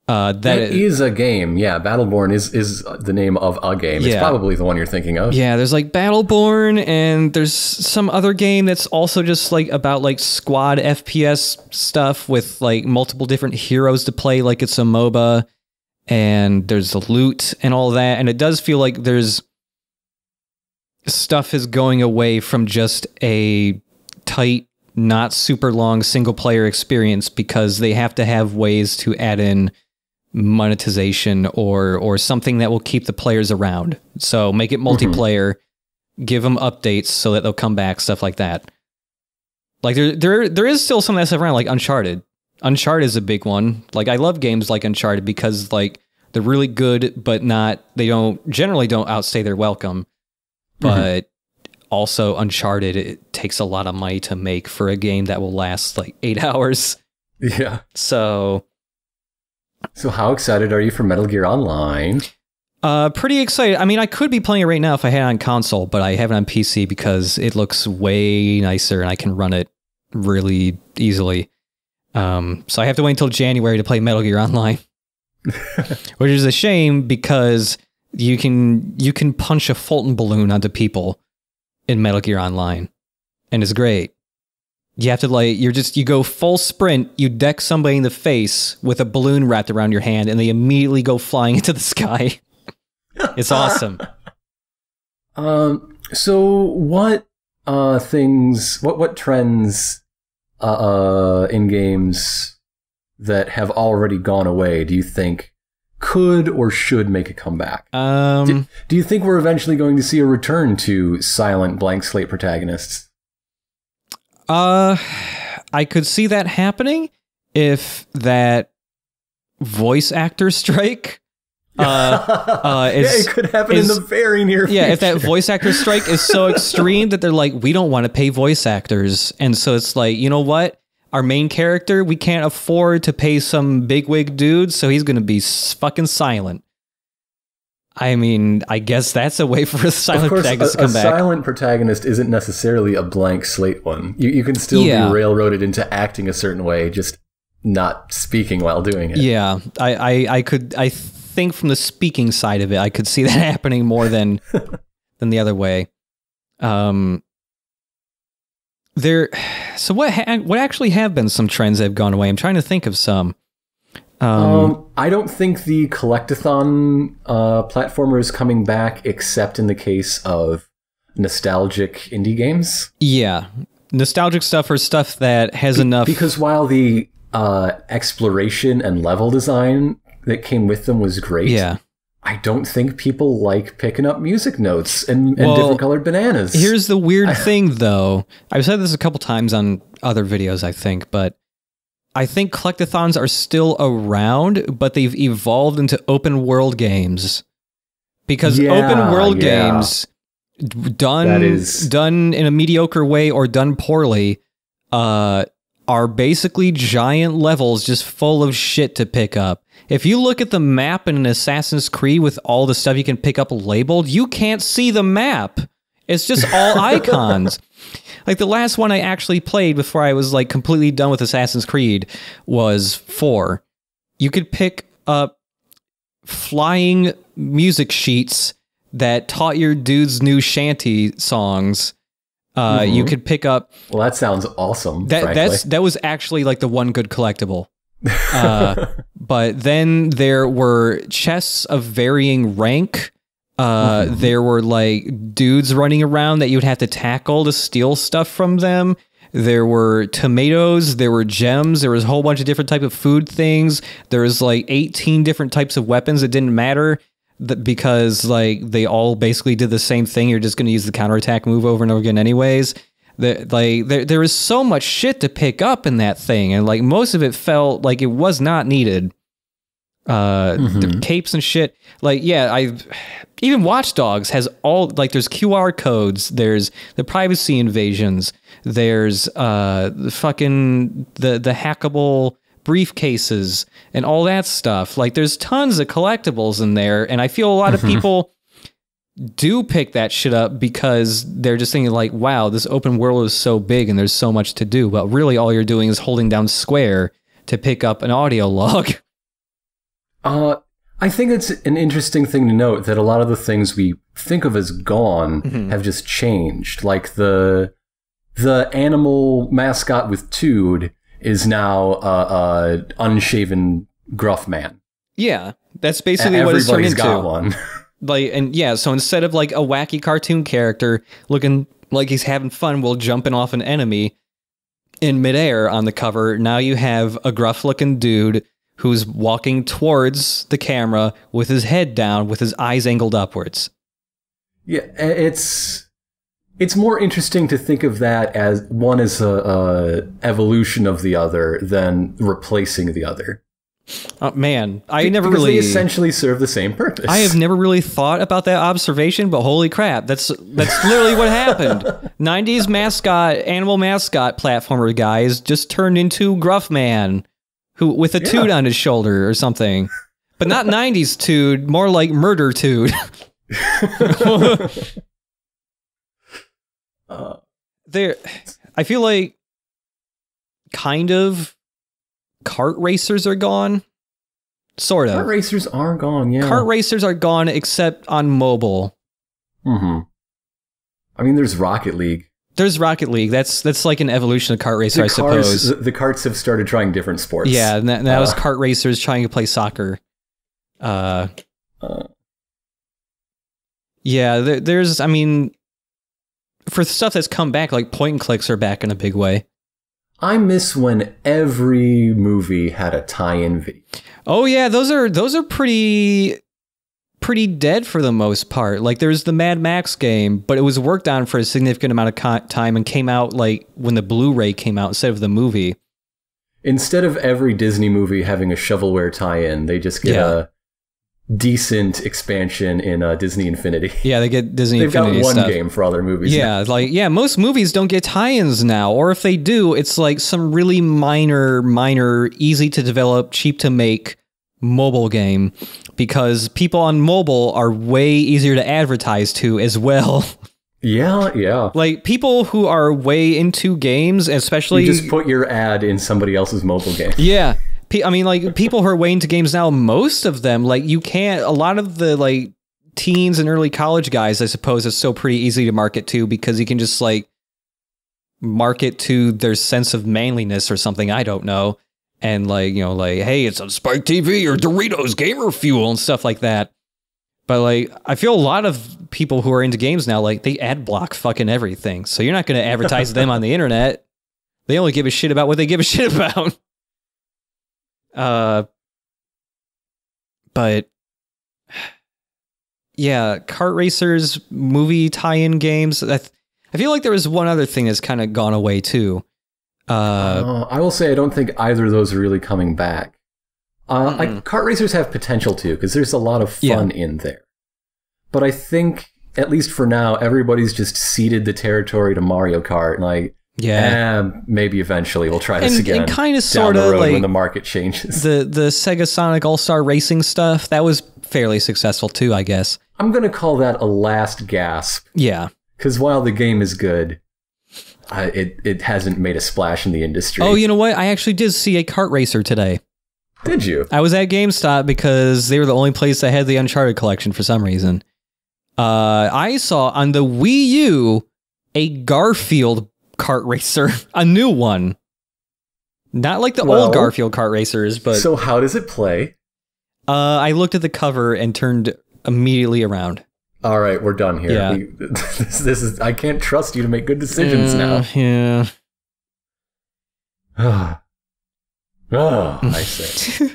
That is a game. Yeah, Battleborn is the name of a game. It's probably the one you're thinking of. Yeah, there's like Battleborn, and there's some other game that's also just like about like squad FPS stuff with like multiple different heroes to play like it's a MOBA, and there's the loot and all that, and it does feel like there's stuff is going away from just a tight, not super long single player experience because they have to have ways to add in monetization or something that will keep the players around. So make it multiplayer, give them updates so that they'll come back, stuff like that. Like there is still some of that stuff around, like Uncharted. Uncharted is a big one. Like I love games like Uncharted because like they're really good, but they generally don't outstay their welcome. But also Uncharted, it takes a lot of money to make for a game that will last like 8 hours. Yeah. So how excited are you for Metal Gear Online? Pretty excited. I mean, I could be playing it right now if I had it on console, but I have it on PC because it looks way nicer and I can run it really easily. So I have to wait until January to play Metal Gear Online, which is a shame because You can punch a Fulton balloon onto people in Metal Gear Online, and it's great. You have to you go full sprint, you deck somebody in the face with a balloon wrapped around your hand, and they immediately go flying into the sky. It's awesome. So what what trends in games that have already gone away do you think could or should make a comeback? Do you think we're eventually going to see a return to silent blank slate protagonists? I could see that happening if that voice actor strike it could happen in the very near future. Yeah, if that voice actor strike is so extreme that they're like, we don't want to pay voice actors. And so it's like, you know what? Our main character, we can't afford to pay some bigwig dude, so he's going to be fucking silent. I mean, I guess that's a way for a silent protagonist to come back. A silent protagonist isn't necessarily a blank slate one. You can still be railroaded into acting a certain way, just not speaking while doing it. Yeah, I think from the speaking side of it, I could see that happening more than the other way. So what actually have been some trends that have gone away? I'm trying to think of some. I don't think the collectathon platformer is coming back, except in the case of nostalgic indie games. Yeah, nostalgic stuff or stuff that has enough. Because while the exploration and level design that came with them was great, I don't think people like picking up music notes and different colored bananas. Here's the weird thing, though. I've said this a couple times on other videos, I think, but I think collectathons are still around, but they've evolved into open world games. Because open world games, done in a mediocre way or done poorly, are basically giant levels just full of shit to pick up. If you look at the map in an Assassin's Creed with all the stuff you can pick up labeled, you can't see the map. It's just all icons. Like the last one I actually played before I was like completely done with Assassin's Creed was 4. You could pick up flying music sheets that taught your dudes new shanty songs. You could pick up. Well, that sounds awesome. That was actually like the one good collectible. But then there were chests of varying rank. There were like dudes running around that you would have to tackle to steal stuff from them. There were tomatoes, there were gems, there was a whole bunch of different type of food things. There was like 18 different types of weapons that didn't matter because like they all basically did the same thing. You're just going to use the counterattack move over and over again anyways. There is so much shit to pick up in that thing, and like most of it felt like it was not needed. The capes and shit. Like, even Watch Dogs has all, like, there's QR codes, there's the privacy invasions, there's the hackable briefcases and all that stuff. Like, there's tons of collectibles in there, and I feel a lot of people do pick that shit up because they're just thinking like, wow, this open world is so big and there's so much to do, but really all you're doing is holding down square to pick up an audio log. I think it's an interesting thing to note that a lot of the things we think of as gone have just changed. Like the animal mascot with Tood is now unshaven gruff man. Yeah, that's basically what it's turned into. Everybody's got one. So instead of like a wacky cartoon character looking like he's having fun while jumping off an enemy in midair on the cover, now you have a gruff-looking dude who's walking towards the camera with his head down, with his eyes angled upwards. Yeah, it's more interesting to think of that as one as a evolution of the other than replacing the other. Oh, man, because they essentially serve the same purpose. I have never really thought about that observation, but holy crap, that's literally what happened. 90s animal mascot platformer guys just turned into Gruff Man, who with a Tood on his shoulder or something. But not 90s Tood, more like Murder Tood. I feel like kind of kart racers are gone. Sort of. Kart racers are gone, yeah. Kart racers are gone except on mobile. Mm-hmm. I mean, there's Rocket League. There's Rocket League. That's like an evolution of kart racer, I suppose. The karts have started trying different sports. Yeah, and that was kart racers trying to play soccer. Yeah, there's, I mean, for stuff that's come back, like point and clicks are back in a big way. I miss when every movie had a tie-in video. Oh yeah, those are pretty dead for the most part. Like there's the Mad Max game, but it was worked on for a significant amount of time and came out like when the Blu-ray came out instead of the movie. Instead of every Disney movie having a shovelware tie-in, they just get a decent expansion in Disney Infinity. Yeah, they get Disney Infinity They've got one stuff. game for all their movies. Yeah, most movies don't get tie-ins now, or if they do, it's like some really minor, easy to develop, cheap to make mobile game, because people on mobile are way easier to advertise to as well. Yeah. Like people who are way into games, especially... You just put your ad in somebody else's mobile game. Yeah. I mean, like, people who are way into games now, most of them, like, a lot of the, like, teens and early college guys, I suppose, is so pretty easy to market to because you can just, like, market to their sense of manliness or something, I don't know. And, like, hey, it's on Spike TV or Doritos Gamer Fuel and stuff like that. But, like, I feel a lot of people who are into games now, like, they ad block fucking everything. So you're not going to advertise them on the internet. They only give a shit about what they give a shit about. But yeah, kart racers, movie tie-in games. I feel like there was one other thing that's kind of gone away too. I will say I don't think either of those are really coming back. Kart racers have potential too, because there's a lot of fun in there. But I think, at least for now, everybody's just ceded the territory to Mario Kart, and like, maybe eventually we'll try this again. And kind of sort of like when the market changes. The Sega Sonic All-Star Racing stuff, that was fairly successful too, I guess. I'm going to call that a last gasp. Yeah. Because while the game is good, it hasn't made a splash in the industry. Oh, you know what? I actually did see a kart racer today. Did you? I was at GameStop because they were the only place that had the Uncharted collection for some reason. I saw on the Wii U a Garfield kart racer, a new one. Not like the old Garfield kart racers, but... So how does it play? I looked at the cover and turned immediately around. All right, we're done here. Yeah. This is... I can't trust you to make good decisions now. Yeah. I see.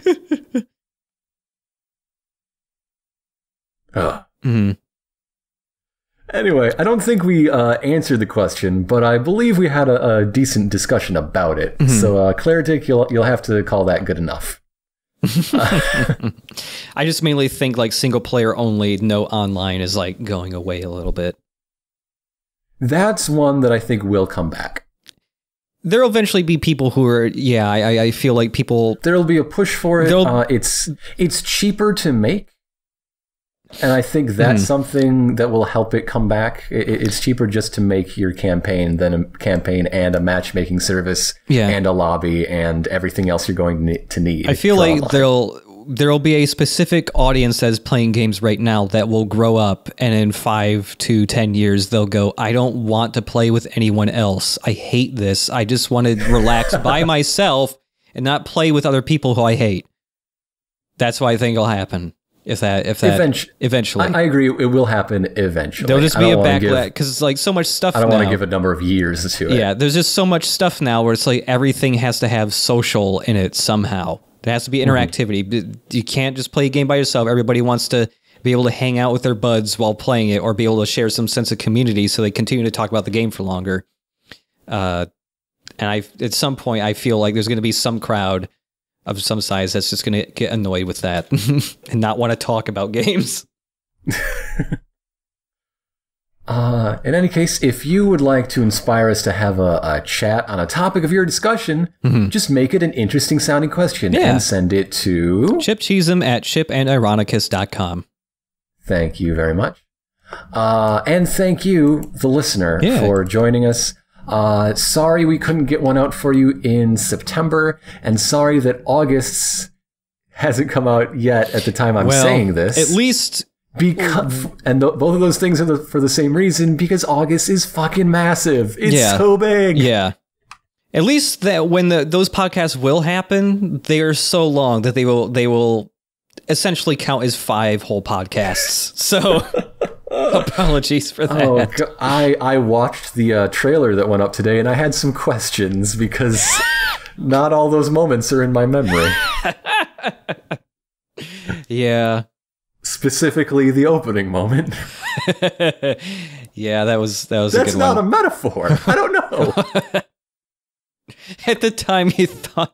Anyway, I don't think we answered the question, but I believe we had a decent discussion about it. So, Claritic, you'll have to call that good enough. I just mainly think like single player only, no online is like going away a little bit. That's one that I think will come back. There'll eventually be people who are, I feel like people... There'll be a push for it. It's cheaper to make. And I think that's something that will help it come back. It's cheaper just to make your campaign than a campaign and a matchmaking service and a lobby and everything else you're going to need. I feel like there'll be a specific audience that's playing games right now that will grow up, and in 5 to 10 years they'll go, I don't want to play with anyone else. I hate this. I just want to relax by myself and not play with other people who I hate. That's what I think will happen. If that eventually. I agree, it will happen eventually. There'll just be a backlash because it's like so much stuff now. I don't want to give a number of years to it. Yeah, there's just so much stuff now where it's like everything has to have social in it somehow. There has to be interactivity. You can't just play a game by yourself. Everybody wants to be able to hang out with their buds while playing it or be able to share some sense of community so they continue to talk about the game for longer. And at some point, I feel like there's going to be some crowd of some size that's just going to get annoyed with that and not want to talk about games. In any case, if you would like to inspire us to have a chat on a topic of your discussion, just make it an interesting sounding question and send it to... chipcheesem@chipandironicast.com. Thank you very much. And thank you, the listener, for joining us. Sorry we couldn't get one out for you in September, and sorry that August's hasn't come out yet at the time I'm saying this. At least... both of those things are for the same reason, because August is fucking massive. It's so big. Yeah. At least that when those podcasts will happen, they are so long that they will essentially count as 5 whole podcasts. So apologies for that. Oh, I watched the trailer that went up today, and I had some questions because not all those moments are in my memory. Yeah. Specifically, the opening moment. Yeah, that was a good one. That's not a metaphor. I don't know. At the time, you thought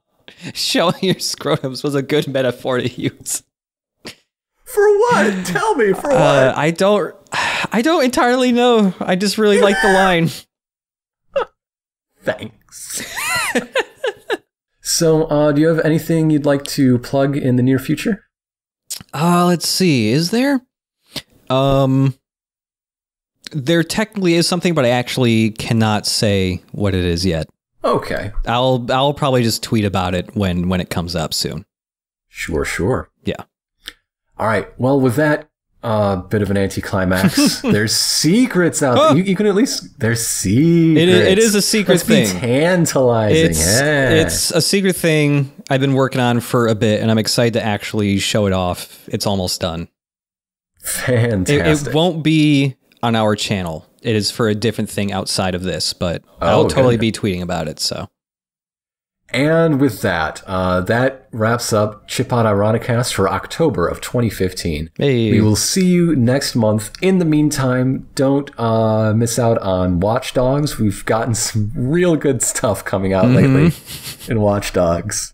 showing your scrotums was a good metaphor to use. For what? Tell me, for what? I don't entirely know. I just really like the line. Thanks. So, do you have anything you'd like to plug in the near future? Let's see. Is there? There technically is something, but I actually cannot say what it is yet. Okay. I'll probably just tweet about it when it comes up soon. Sure. Yeah. All right. Well, with that bit of an anticlimax, there's secrets out there. You can at least... There's secrets. It is a secret thing. Be tantalizing. It's a secret thing I've been working on for a bit, and I'm excited to actually show it off. It's almost done. Fantastic. It won't be on our channel. It is for a different thing outside of this, but I'll totally be tweeting about it. So, and with that, that wraps up Chipod Ironicast for October of 2015. Hey. We will see you next month. In the meantime, don't miss out on Watch Dogs. We've gotten some real good stuff coming out lately in Watch Dogs.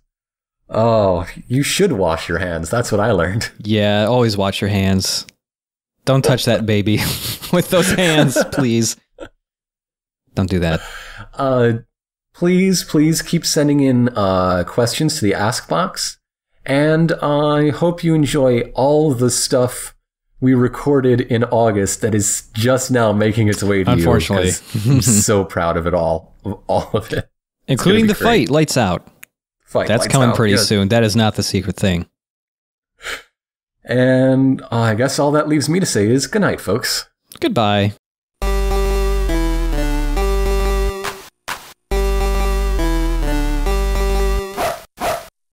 Oh, you should wash your hands. That's what I learned. Yeah, always wash your hands. Don't touch that baby with those hands, please. Don't do that. Please keep sending in questions to the Ask Box. And I hope you enjoy all the stuff we recorded in August that is just now making its way to Unfortunately. you. I'm so proud of it all of it. Including the fight, Lights Out. That's coming pretty soon. That is not the secret thing. And I guess all that leaves me to say is good night, folks. Goodbye.